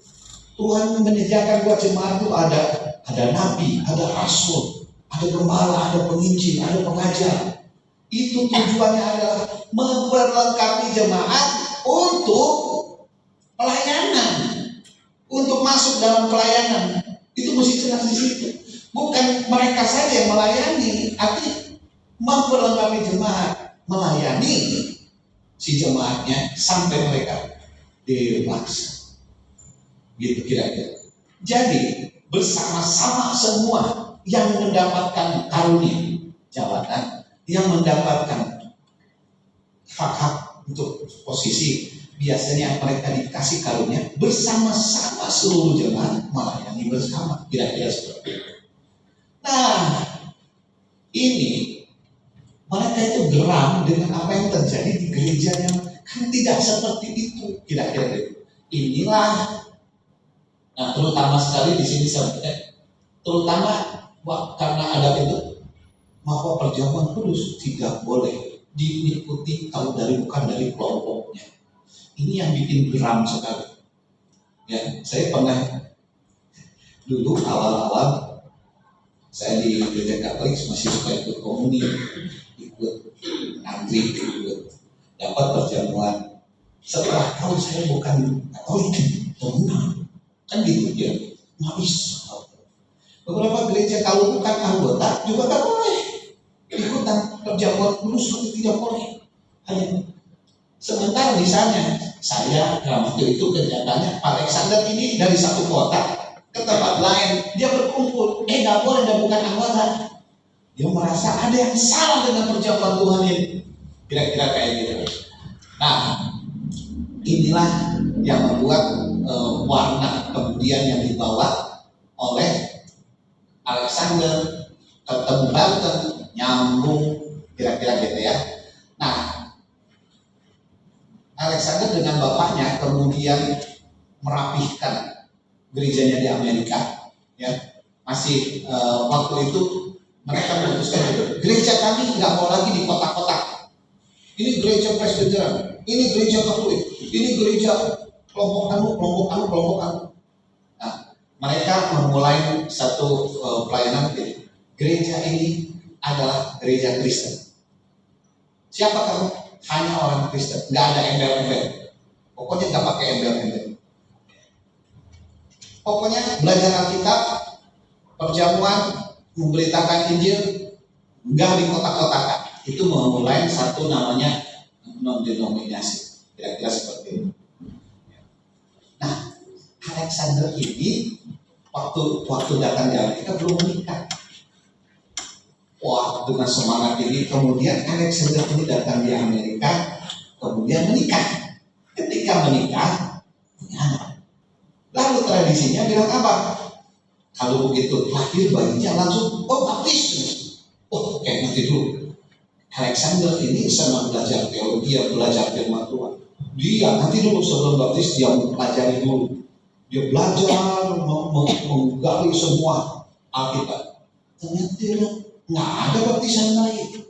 Tuhan menyediakan buat jemaat itu ada nabi, ada rasul, ada gembala, ada penginjil, ada pengajar. Itu tujuannya adalah memperlengkapi jemaat untuk pelayanan. Untuk masuk dalam pelayanan itu mesti jelas di situ. Bukan mereka saja yang melayani, artinya memperlengkapi jemaat, melayani si jemaatnya sampai mereka dewasa. Gitu kira-kira. Jadi bersama-sama semua yang mendapatkan karunia jabatan, yang mendapatkan hak-hak untuk posisi biasanya mereka dikasih karunia bersama-sama seluruh jemaat melayani bersama, kira-kira seperti itu. Nah, ini mereka itu geram dengan apa yang terjadi di gereja yang kan tidak seperti itu, kira-kira itu. Inilah, nah terutama sekali di sini terutama karena ada itu, maka perjamuan kudus tidak boleh diikuti kalau bukan dari kelompoknya. Ini yang bikin geram sekali. Ya, saya pernah dulu awal-awal saya di gereja Katolik masih suka ikut komuni, ikut antri, ikut dapat perjamuan. Setelah tahu saya bukan Katolik, kan gitu ya, nggak bisa. Beberapa gereja kalau bukan anggota juga tak boleh ikutan perjamuan kudus, itu tidak boleh. Sementara misalnya saya dalam waktu itu kenyataannya Pak Alexander ini dari satu kota ke tempat lain, dia berkumpul, nggak boleh, dia bukan anggota. Dia merasa ada yang salah dengan perjamuan Tuhan ini, kira-kira kayak gitu. Nah, inilah yang membuat warna kemudian yang dibawa oleh Alexander ketemu Banten, nyambung, kira-kira gitu ya. Nah, Alexander dengan bapaknya kemudian merapihkan gerejanya di Amerika, ya. Masih waktu itu mereka memutuskan gereja kami nggak mau lagi di kota-kota. Ini gereja Presbyterian, ini gereja Katolik, ini gereja kelompok anu. Nah, mereka memulai satu pelayanan gitu. Gereja ini adalah gereja Kristen. Siapa kamu? Hanya orang Kristen, nggak ada embel-embel. Pokoknya nggak pakai embel-embel. Pokoknya belajar Alkitab, perjamuan, memberitakan Injil, nggak di kotak-kotakan. Itu memulai satu namanya non-denominasi, kira-kira seperti itu. Nah, Alexander ini waktu datang di Amerika belum menikah. Wah, dengan semangat ini kemudian Alexander ini datang di Amerika, kemudian menikah. Ketika menikah, punya anak. Lalu tradisinya bilang apa? Kalau begitu lahir bayinya langsung baptis. Oke, nanti dulu. Alexander ini senang belajar teologi, belajar firman Tuhan. Dia nanti dulu sebelum baptis dia mempelajari dulu. Dia belajar menggali semua Alkitab. Ternyata dia nggak ada baptisan lain.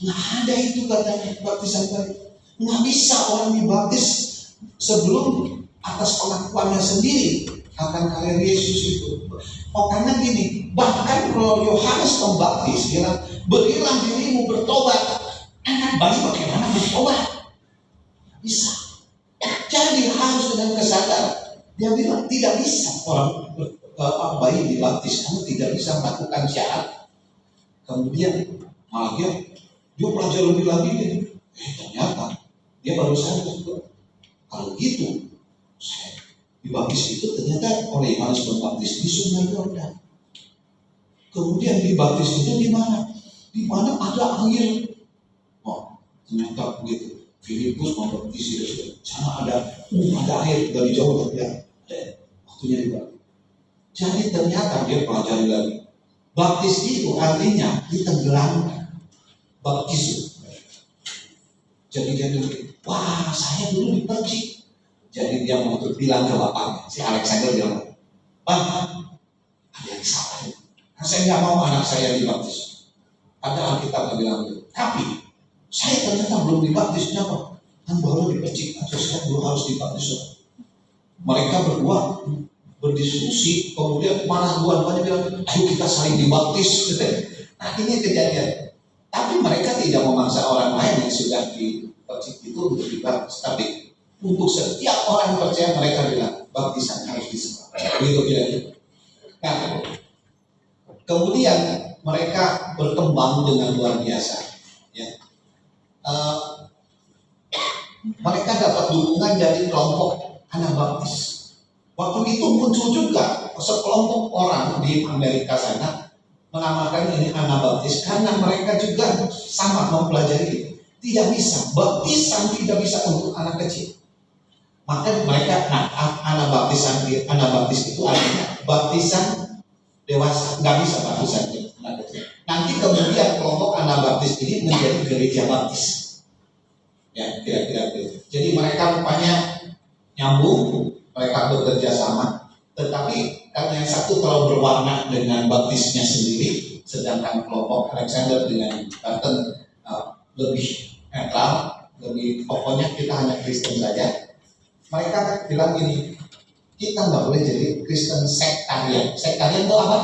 Nggak ada itu katanya baptisan lain. Nggak bisa orang dibaptis sebelum atas pengakuannya sendiri akan karir Yesus itu. Oh, karena gini, bahkan Roh Yohanes Pembaptis bilang, berilah dirimu bertobat. Anak bayi bagaimana bertobat? Bisa. Jadi harus dengan kesadaran. Dia bilang tidak bisa orang bayi dibaptis, kamu tidak bisa melakukan syarat. Kemudian malah dia belajar lebih lagi. Ternyata dia baru sadar kalau gitu. Dibaptis itu ternyata oleh Yohanes Pembaptis di Sungai Yordan. Kemudian dibaptis itu di mana? Di mana ada air. Oh, ternyata begitu. Filipus membaptis di sana ada air dari jauh terlihat. Waktunya dibaptis. Jadi ternyata dia pelajari lagi. Baptis itu artinya ditenggelamkan. Baptis. Jadi dia bilang, wah saya dulu dipercik. Jadi dia mau bilang ke bapaknya, si Alexander bilang, Pak, ada yang salah. Saya nggak mau anak saya dibaptis. Ada Alkitab bilang itu. Tapi saya ternyata belum dibaptis. Kenapa? Kan baru dipercik aja, saya belum harus dibaptis. Mereka berdua berdiskusi, kemudian malah dua-duanya bilang, ayo kita saling dibaptis. Nah ini kejadian. Tapi mereka tidak memaksa orang lain yang sudah dipercik itu untuk dibaptis. Tapi untuk setiap orang yang percaya mereka bilang baptisan harus disembah. Begitu kira-kira. Nah, kemudian mereka berkembang dengan luar biasa. Ya. Mereka dapat dukungan dari kelompok Anabaptis. Waktu itu muncul juga sekelompok orang di Amerika sana menamakan ini Anabaptis karena mereka juga sama mempelajari Tidak bisa, baptisan tidak bisa untuk anak kecil. Maka mereka, anak baptis itu artinya baptisan dewasa, nggak bisa baptisan anak kecil. Nanti kemudian kelompok anak baptis ini menjadi gereja baptis. Ya, kira-kira gitu. Jadi mereka rupanya nyambung, mereka bekerja sama, tetapi karena yang satu terlalu berwarna dengan baptisnya sendiri, sedangkan kelompok Alexander dengan Barton lebih netral, lebih pokoknya kita hanya Kristen saja. Mereka bilang gini, kita nggak boleh jadi Kristen sektarian. Sektarian itu apa?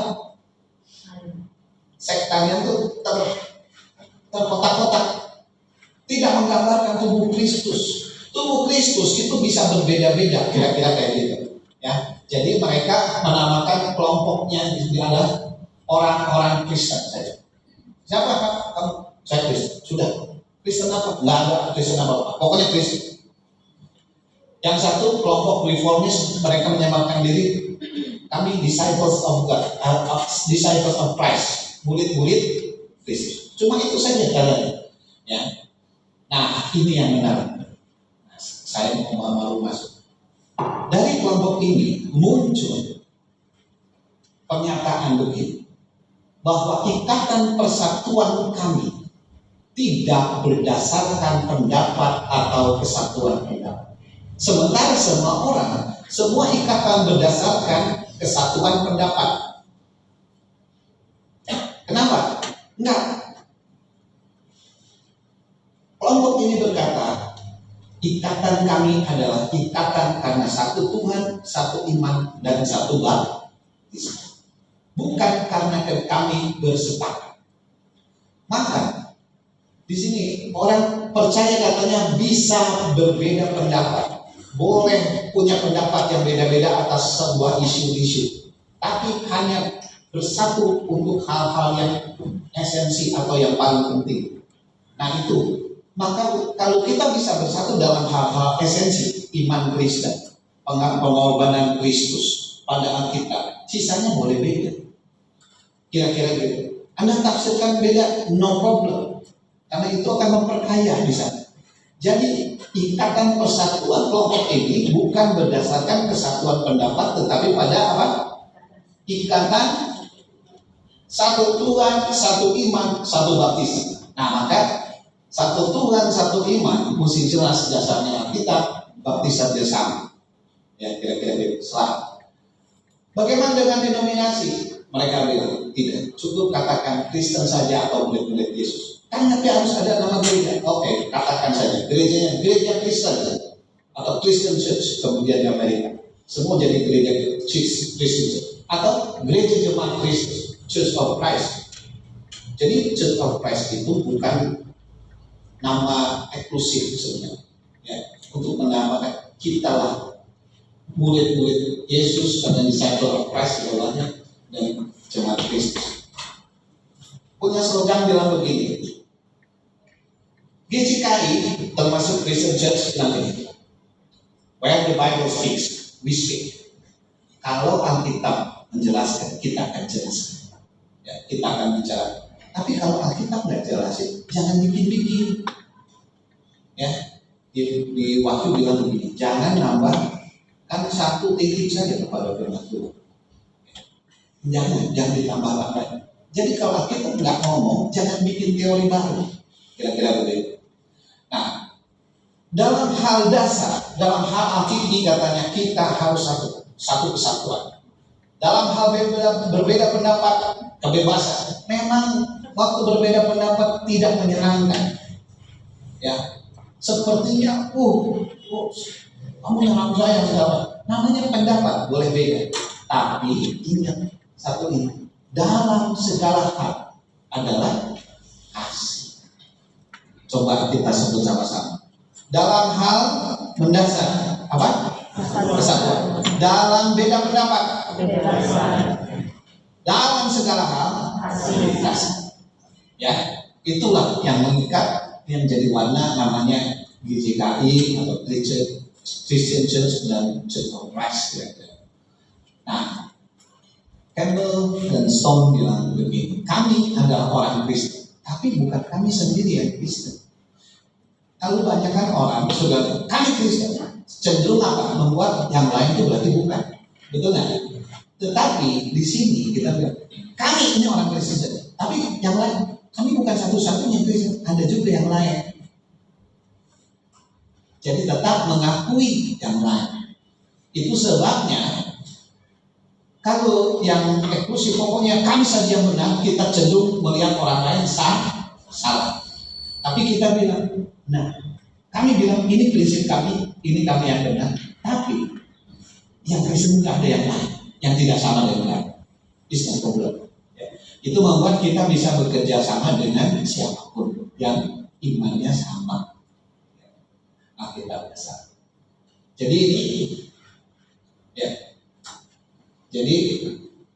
Sektarian itu terkotak-kotak, tidak menggambarkan tubuh Kristus. Tubuh Kristus itu bisa berbeda-beda, kira-kira kayak gitu. Ya, jadi mereka menamakan kelompoknya adalah orang-orang Kristen saja. Siapa kamu? Saya Kristen. Sudah. Kristen apa? Nggak ada Kristen apa-apa. Pokoknya Kristen. Yang satu kelompok reformis, mereka menyamakan diri, kami disciples of God, disciples of Christ, murid-murid Kristus. Cuma itu saja kalian. Ya. Nah, ini yang menarik. Saya mau masuk. Dari kelompok ini muncul pernyataan begini, bahwa ikatan persatuan kami tidak berdasarkan pendapat atau kesatuan pendapat. Sementara semua orang, semua ikatan berdasarkan kesatuan pendapat. Kenapa? Enggak. Kelompok ini berkata, ikatan kami adalah ikatan karena satu Tuhan, satu iman, dan satu baptis. Bukan karena kami bersepakat. Maka di sini orang percaya katanya bisa berbeda pendapat. Boleh punya pendapat yang beda-beda atas sebuah isu-isu, tapi hanya bersatu untuk hal-hal yang esensi atau yang paling penting. Nah itu, maka kalau kita bisa bersatu dalam hal-hal esensi, iman Kristen, pengorbanan Kristus pada Alkitab, sisanya boleh beda. Kira-kira gitu. Anda tafsirkan beda, no problem, karena itu akan memperkaya di sana. Jadi ikatan persatuan kelompok ini bukan berdasarkan kesatuan pendapat, tetapi pada apa? Ikatan satu Tuhan, satu iman, satu baptis. Nah maka satu Tuhan, satu iman mesti jelas dasarnya Alkitab, baptisan bersama. Ya kira-kira gitu. Bagaimana dengan denominasi? Mereka bilang tidak, cukup katakan Kristen saja atau murid-murid Yesus. Kan tapi harus ada nama gereja. Oke, katakan saja gerejanya gereja Kristen atau Christian Church, kemudian di Amerika semua jadi gereja Christian Church atau gereja jemaat Kristus, Church of Christ. Jadi Church of Christ itu bukan nama eksklusif sebenarnya, ya, untuk menamakan kita lah murid-murid Yesus karena disciple of Christ sebelahnya dan jemaat Kristus. Punya slogan bilang begini, GCKI termasuk Christian Church bilang ini, where the Bible speaks, we speak. Kalau Alkitab menjelaskan, kita akan jelaskan. Ya, kita akan bicara. Tapi kalau Alkitab nggak jelasin, jangan bikin-bikin. Ya, di Wahyu bilang begini, jangan nambah, kan satu titik saja kepada firman Tuhan. Jangan ditambah-tambah. Jadi kalau Alkitab nggak ngomong, jangan bikin teori baru. Kira-kira begitu. Nah, dalam hal dasar, dalam hal akidi katanya kita harus satu kesatuan. Dalam hal berbeda pendapat, kebebasan. Memang waktu berbeda pendapat tidak menyenangkan. Ya, sepertinya, kamu nyerang saya segala. Namanya pendapat boleh beda, tapi ingat satu ini, dalam segala hal adalah kasih. Coba kita sebut sama-sama. Dalam hal mendasar apa? Kesatuan. Dalam beda pendapat. Dalam segala hal kasih. Ya, itulah yang mengikat, yang jadi warna namanya GCKI atau Christian Church dan Church of Christ. Nah, Campbell dan Stone bilang begini, kami adalah orang Kristen, tapi bukan kami sendiri yang Kristen. Kalau banyak kan orang sudah kami Kristen cenderung apa? Membuat yang lain itu berarti bukan. Betul nggak? Tetapi di sini kita bilang kami ini orang Kristen saja. Tapi yang lain kami bukan satu-satunya Kristen. Ada juga yang lain. Jadi tetap mengakui yang lain. Itu sebabnya kalau yang eksklusif pokoknya kami saja yang benar, kita cenderung melihat orang lain salah. Tapi kita bilang, nah, kami bilang ini prinsip kami, ini kami yang benar. Tapi yang Kristen tidak ada yang lain, yang tidak sama dengan lain. It's problem. Ya. Itu membuat kita bisa bekerja sama dengan siapapun yang imannya sama. Alkitab besar. Jadi ini, ya. Jadi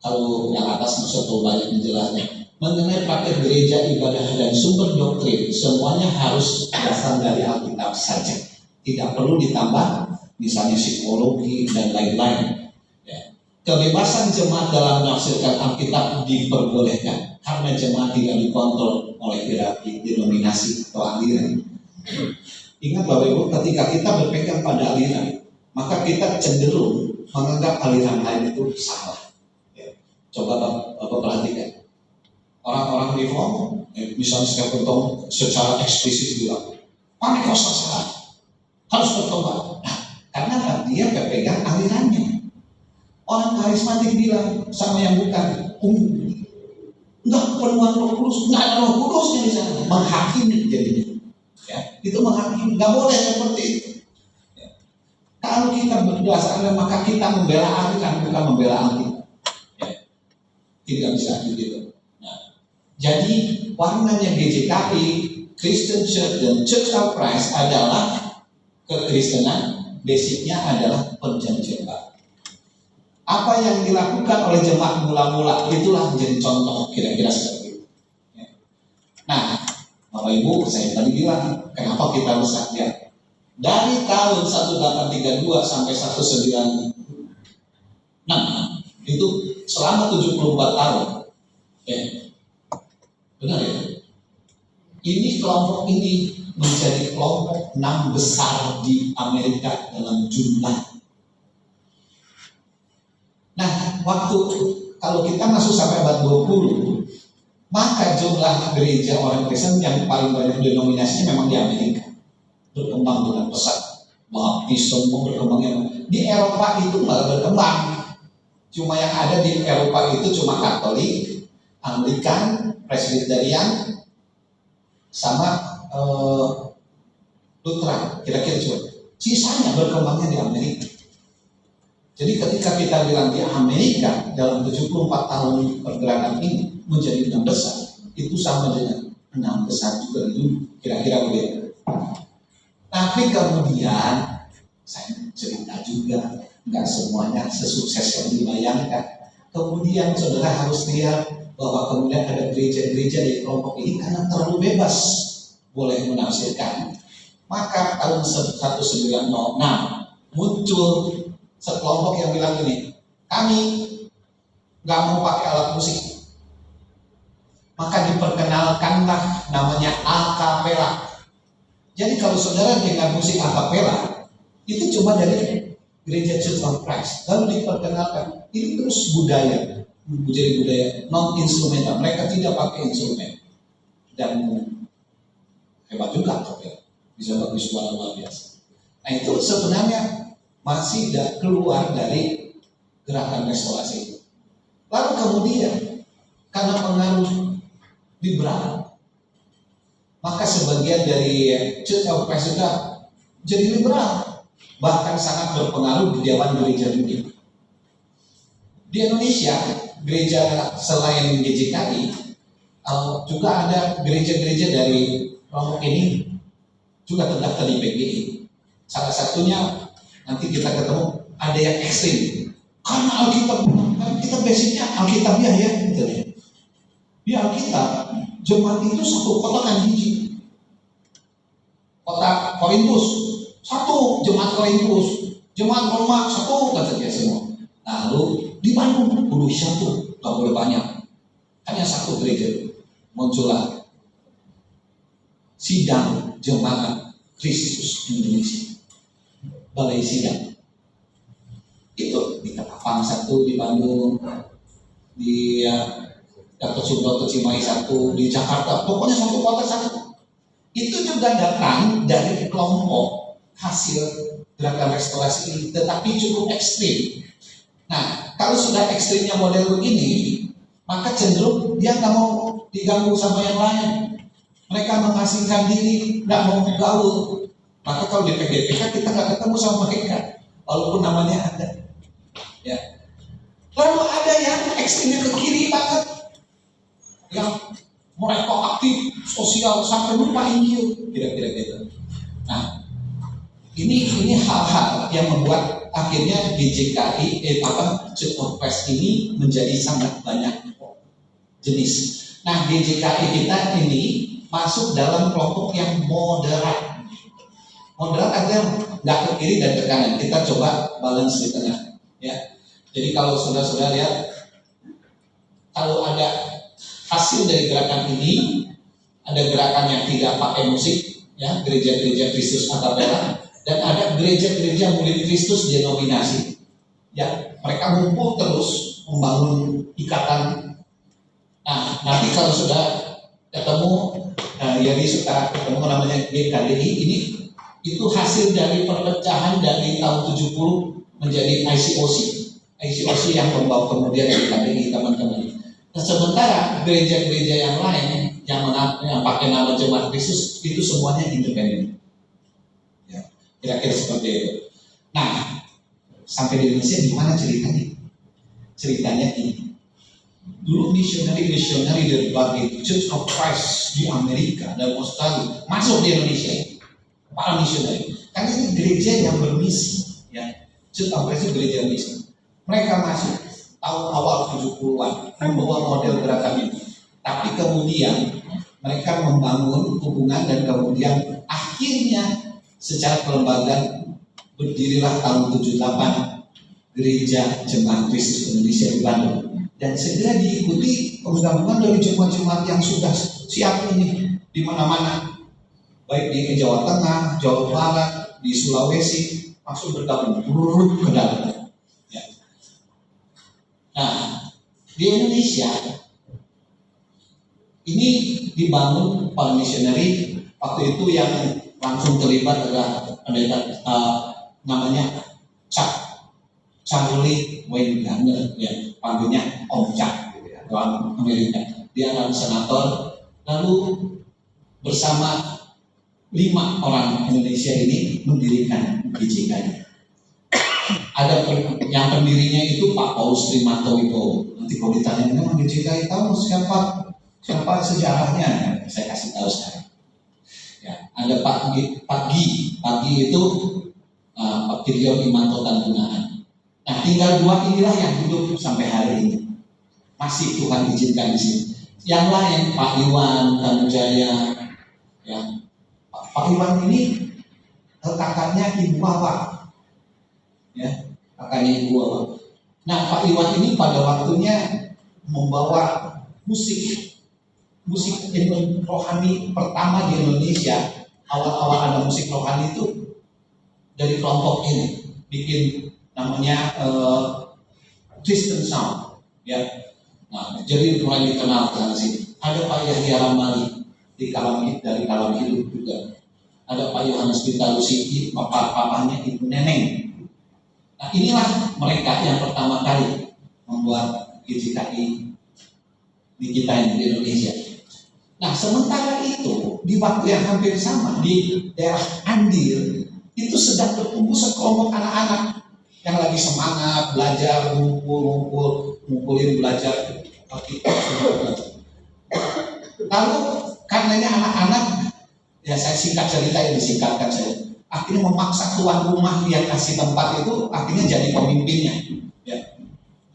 kalau yang atas masuk banyak menjelasnya. Mengenai praktek gereja, ibadah, dan sumber doktrin, semuanya harus berasal dari Alkitab saja. Tidak perlu ditambah, misalnya psikologi dan lain-lain. Ya. Kebebasan jemaat dalam menafsirkan Alkitab diperbolehkan, karena jemaat tidak dikontrol oleh hierarki denominasi atau aliran. Ingat Bapak Ibu, ketika kita berpegang pada aliran, maka kita cenderung menganggap aliran lain itu salah. Ya. Coba Bapak perhatikan. Orang-orang reform, misalnya Stephen Tong secara eksplisit bilang, Pentekosta salah, harus bertobat. Nah, karena dia berpegang alirannya. Orang karismatik bilang sama yang bukan, enggak penuhan Roh Kudus, enggak ada Roh Kudusnya di sana, menghakimi jadinya. Ya, itu menghakimi, enggak boleh seperti itu. Ya. Kalau kita berdasarkan maka kita membela aliran, bukan membela Alkitab. Ya. Tidak bisa begitu. Jadi warnanya GJKI, Christian Church dan Church of Christ adalah kekristenan, basicnya adalah perjanjian baru. Apa yang dilakukan oleh jemaat mula-mula itulah menjadi contoh kira-kira seperti itu. Nah, Bapak Ibu, saya tadi bilang kenapa kita harus lihat dari tahun 1832 sampai 1996 itu selama 74 tahun. Ya. Benar ya? Ini kelompok ini menjadi kelompok 6 besar di Amerika dalam jumlah. Nah, waktu kalau kita masuk sampai abad 20, maka jumlah gereja orang Kristen yang paling banyak denominasinya memang di Amerika. Berkembang dengan pesat. Baptis semua berkembangnya. Di Eropa itu malah berkembang. Cuma yang ada di Eropa itu cuma Katolik, Anglikan, Presbyterian sama Lutheran, kira-kira coba. Sisanya berkembangnya di Amerika. Jadi ketika kita bilang di Amerika dalam 74 tahun pergerakan ini menjadi 6 besar, itu sama dengan 6 besar juga itu kira-kira begitu. Tapi kemudian saya cerita juga, nggak semuanya sesukses yang dibayangkan. Kemudian saudara harus lihat bahwa kemudian ada gereja-gereja di kelompok ini karena terlalu bebas boleh menafsirkan. Maka tahun 1906 muncul sekelompok yang bilang gini, kami nggak mau pakai alat musik. Maka diperkenalkanlah namanya akapela. Jadi kalau saudara dengar musik akapela, itu cuma dari gereja Church of Christ. Lalu diperkenalkan, ini terus budaya. Menjadi budaya non instrumental, mereka tidak pakai instrumen dan hebat juga ya. Bisa bagus suara luar biasa. Nah itu sebenarnya masih tidak keluar dari gerakan restorasi itu. Lalu kemudian karena pengaruh liberal, maka sebagian dari Church of Christ juga jadi liberal, bahkan sangat berpengaruh di dewan gereja dunia. Di Indonesia, gereja selain GJKI, juga ada gereja-gereja dari kelompok ini juga terdaftar di PGI. Salah satunya nanti kita ketemu ada yang ekstrim. Karena Alkitab, kan kita basicnya Alkitabiah ya, gitu ya. Di Alkitab, jemaat itu satu kota kan biji. Kota Korintus, satu jemaat Korintus, jemaat Roma, satu kata dia semua. Lalu di Bandung satu, gak boleh banyak, hanya satu gereja. Muncullah sidang jemaat Kristus Indonesia, Balai Sidang. Itu di Ketapang satu, di Bandung, di Gatot Subroto Cimahi satu, di Jakarta, pokoknya satu kota satu. Itu juga datang dari kelompok hasil gerakan restorasi ini, tetapi cukup ekstrim. Nah, kalau sudah ekstrimnya model begini, maka cenderung dia nggak mau diganggu sama yang lain. Mereka mengasingkan diri, nggak mau bergaul. Maka kalau di PGPK kita nggak ketemu sama mereka, walaupun namanya ada. Ya. Lalu ada yang ekstrimnya ke kiri banget, yang mereka aktif sosial sampai lupa Injil, kira-kira gitu. Nah, ini hal-hal yang membuat akhirnya GJKI Church of Christ ini menjadi sangat banyak jenis. Nah, GJKI kita ini masuk dalam kelompok yang moderat. Moderat artinya nggak ke kiri dan ke kanan. Kita coba balance di tengah. Ya. Jadi kalau saudara-saudara lihat, kalau ada hasil dari gerakan ini, ada gerakan yang tidak pakai musik, ya, gereja-gereja Kristus Akapela, dan ada gereja-gereja murid Kristus denominasi. Ya, mereka ngumpul terus membangun ikatan. Nah, nanti kalau sudah ketemu, jadi suka ketemu namanya GKDI ini, itu hasil dari perpecahan dari tahun 70 menjadi ICOC. ICOC yang membawa kemudian GKDI teman-teman. Nah, sementara gereja-gereja yang lain yang pakai nama Jemaat Kristus itu semuanya independen. Ya, kira-kira seperti itu. Nah, sampai di Indonesia gimana ceritanya? Ceritanya ini. Dulu misionari dari berbagai Church of Christ di Amerika dan Australia masuk di Indonesia, para misionari. Karena ini gereja yang bermisi, ya. Church of Christ itu gereja misi. Mereka masuk tahun awal 70-an membawa model gerakan ini. Tapi kemudian mereka membangun hubungan dan kemudian akhirnya secara kelembagaan berdirilah tahun 78 Gereja Jemaat Kristus Indonesia di Bandung. Dan segera diikuti penggabungan dari jemaat-jemaat yang sudah siap ini di mana-mana, baik di Jawa Tengah, Jawa Barat, di Sulawesi, langsung bergabung ke dalam. Ya. Nah, di Indonesia ini dibangun para misionari. Waktu itu yang langsung terlibat adalah namanya Charlie Wayne Gardner, ya, panggilnya Om Chuck, gitu ya, orang Amerika. Dia adalah senator. Lalu bersama 5 orang Indonesia ini mendirikan GJKI. Ada yang pendirinya itu Pak Paulus Trimanto Wibowo. Nanti kalau ditanya memang GJKI tahu siapa sejarahnya, saya kasih tahu sekarang. Ya, ada Pak Gi itu Pak Gideon Imanto Tantungaan. Nah, tinggal 2 inilah yang hidup sampai hari ini. Masih Tuhan izinkan di sini. Yang lain Pak Iwan Tanujaya, ya. Pak Iwan ini kakaknya Ibu Wawa, ya, kakaknya Ibu Wawa. Nah, Pak Iwan ini pada waktunya membawa musik rohani pertama di Indonesia. Awal-awal ada musik rohani itu dari kelompok ini, bikin namanya Christian Sound, ya. Nah, jadi mulai dikenal ke sini. Ada Pak Yahya Ramali dari Kalam Hidup juga. Ada Pak Yohanes Pitalusi, papanya Ibu Neneng. Nah, inilah mereka yang pertama kali membuat GJKI di kita ini di Indonesia. Nah, sementara itu di waktu yang hampir sama di daerah Andir itu sedang bertumbuh sekelompok anak-anak yang lagi semangat belajar, ngumpulin belajar kitab. Lalu karenanya anak-anak, ya saya singkat cerita ini, disingkatkan saya, akhirnya memaksa tuan rumah yang kasih tempat itu akhirnya jadi pemimpinnya, ya.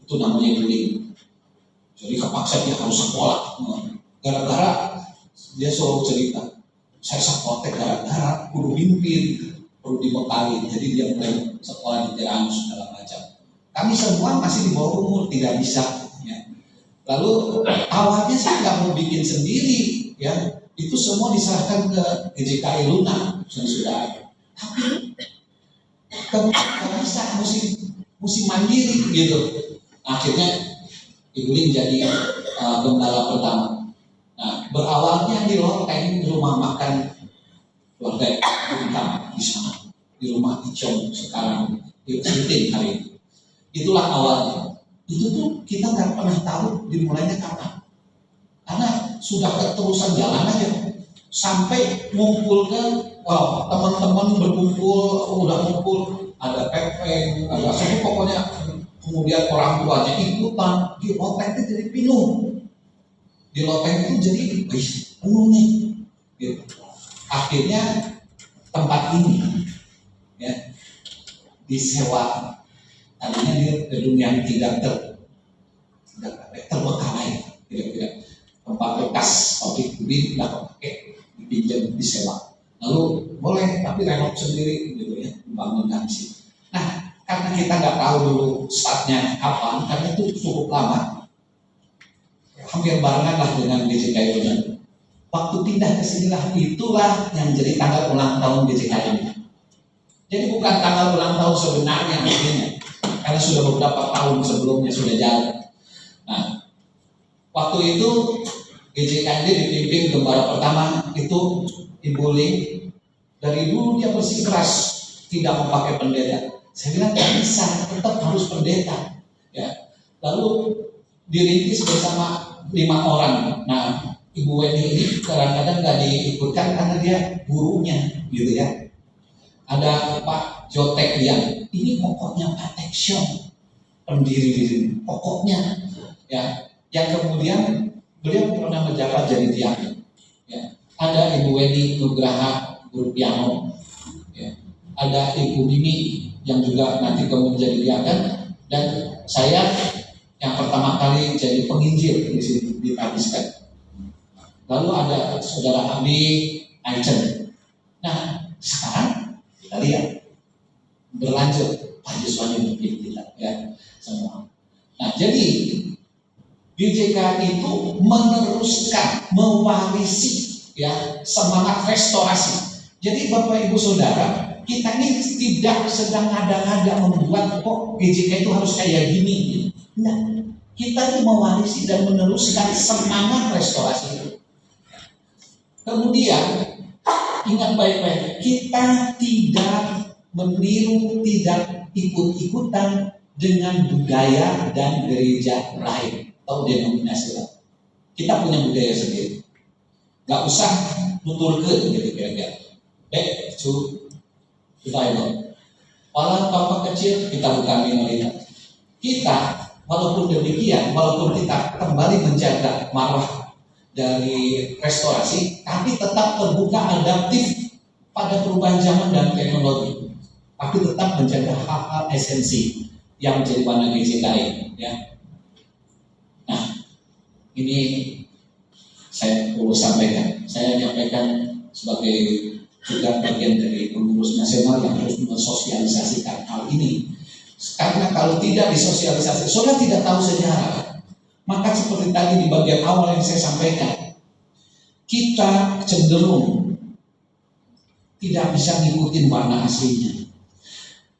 Itu namanya bullying. Jadi kepaksa dia harus sekolah, gara-gara dia selalu cerita, saya sekolah gara-gara kudu mimpin, perlu dibekali, jadi dia mulai sekolah di Tiranus segala macam. Kami semua masih di bawah umur, tidak bisa, ya. Lalu awalnya saya nggak mau bikin sendiri, ya. itu semua diserahkan ke GJKI Luna yang sudah ada. Tapi nggak bisa, mesti mandiri gitu. Akhirnya Ibu Lin jadi gembala pertama. Nah, berawalnya di Loteng, di rumah makan keluarga Bintang di sana, di rumah Icong sekarang di Rutin hari ini. Itulah awalnya. Itu tuh kita nggak pernah tahu dimulainya kapan. Karena sudah keterusan jalan aja. Sampai ngumpulkan, teman-teman berkumpul, udah ngumpul, ada pepeng, ada semua pokoknya. Kemudian orang tuanya ikutan, di Loteng itu jadi penuh. Di Loteng itu jadi penuh nih. Gitu. Akhirnya tempat ini ya disewa. Tadinya dia gedung yang tidak terbengkalai, tidak tempat bekas pabrik kubik tidak pakai, dipinjam disewa. Lalu boleh tapi renov sendiri gitu ya, bangun dari situ. Nah, karena kita nggak tahu dulu startnya kapan, karena itu cukup lama, hampir barengan lah dengan GJKI Luna. Waktu pindah ke sinilah, itulah yang jadi tanggal ulang tahun GJKI Luna. Jadi bukan tanggal ulang tahun sebenarnya akhirnya, karena sudah beberapa tahun sebelumnya sudah jalan. Nah, waktu itu GJKI dipimpin gembala pertama itu Ibu Lin. Dari dulu dia bersikeras tidak mau pakai pendeta. Saya bilang tidak bisa, tetap harus pendeta. Ya. Lalu dirintis bersama 5 orang. Nah, Ibu Weni ini kadang-kadang nggak diikutkan karena dia gurunya, gitu ya. Ada Pak Jotek yang ini pokoknya Pak Teksyong, pendiri diri, pokoknya, ya. Yang kemudian beliau pernah menjabat jadi tiang. Ya. Ada Ibu Weni Nugraha, guru piano. Ya. Ada Ibu Mimi yang juga nanti kemudian jadi diaken, dan saya yang pertama kali jadi penginjil di sini di Pakistan. Lalu ada saudara Abi Aichen. Nah, sekarang kita lihat berlanjut Pak Yuswani mungkin kita ya semua. Nah, jadi GJKI itu meneruskan, mewarisi ya semangat restorasi. Jadi Bapak Ibu Saudara, kita ini tidak sedang ngada-ngada membuat kok GJKI itu harus kayak gini. Nah, kita ini mewarisi dan meneruskan semangat restorasi itu. Kemudian ingat baik-baik, kita tidak meniru, tidak ikut-ikutan dengan budaya dan gereja lain atau denominasi lain. Kita punya budaya sendiri. Gak usah nuturkeun gitu kira-kira. Back to the Bible. Walau Bapak kecil, kita bukan minoritas. Kita, walaupun demikian, walaupun kita kembali menjaga marwah dari restorasi, tapi tetap terbuka adaptif pada perubahan zaman dan teknologi. Tapi tetap menjaga hal-hal esensi yang menjadi warna GJKI. Ya. Nah, ini saya perlu sampaikan. Saya menyampaikan sebagai juga bagian dari pengurus nasional yang harus mensosialisasikan hal ini. Karena kalau tidak disosialisasi, saudara tidak tahu sejarah. Maka seperti tadi di bagian awal yang saya sampaikan, kita cenderung tidak bisa ngikutin warna aslinya.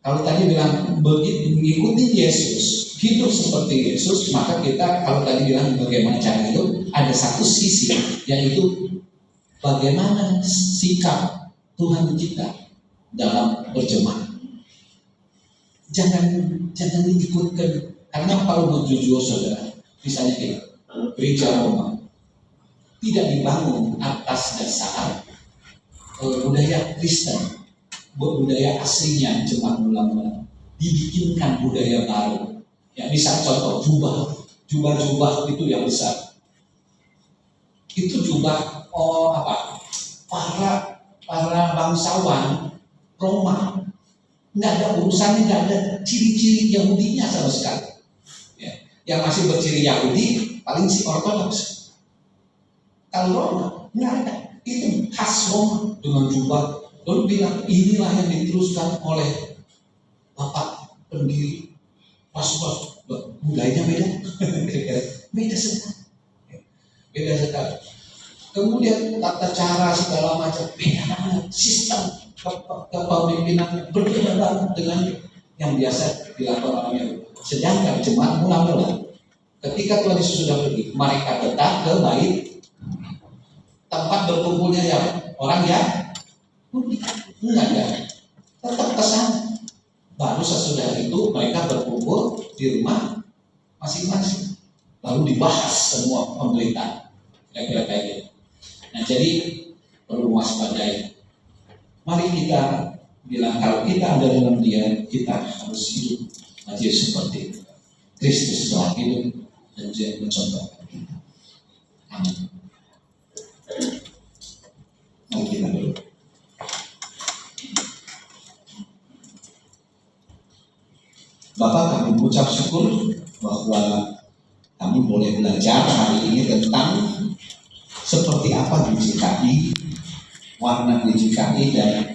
Kalau tadi bilang begitu mengikuti Yesus, hidup seperti Yesus, maka kita kalau tadi bilang bagaimana cara itu, ada satu sisi yaitu bagaimana sikap Tuhan kita dalam berjemaah. Jangan diikutkan, karena kalau jujur saudara, misalnya kita gereja Roma tidak dibangun atas dasar budaya Kristen, budaya aslinya jemaat mula-mula, dibikinkan budaya baru. Ya, misal contoh jubah itu yang besar. Itu jubah para bangsawan Roma, nggak ada urusannya, nggak ada ciri-ciri Yahudinya sama sekali. Ya, yang masih berciri Yahudi paling si Ortodoks. Kalau Roma nggak ada, itu khas Roma dengan jubah. Lalu bilang inilah yang diteruskan oleh Bapak pendiri. Pas budayanya beda, beda sekali. kemudian tata cara segala macam beda banget, sistem kepemimpinan berbeda banget dengan yang biasa dilakukan orang Yahudi. Sedangkan jemaat mula-mula ketika Tuhan Yesus sudah pergi, mereka tetap ke bait tempat berkumpulnya ya orang ya enggak ya, tetap ke sana. Baru sesudah itu mereka berkumpul di rumah masing-masing, lalu dibahas semua pemberitaan kira-kira kayak gitu. Nah jadi perlu waspadai. Mari kita bilang kalau kita ada dalam Dia, kita harus hidup aja seperti itu. Kristus telah hidup dan Dia mencontohkan kita. Amin. Mari kita berdoa. Bapak, kami mengucap syukur bahwa kami boleh belajar hari ini tentang seperti apa GKI, warna GKI dan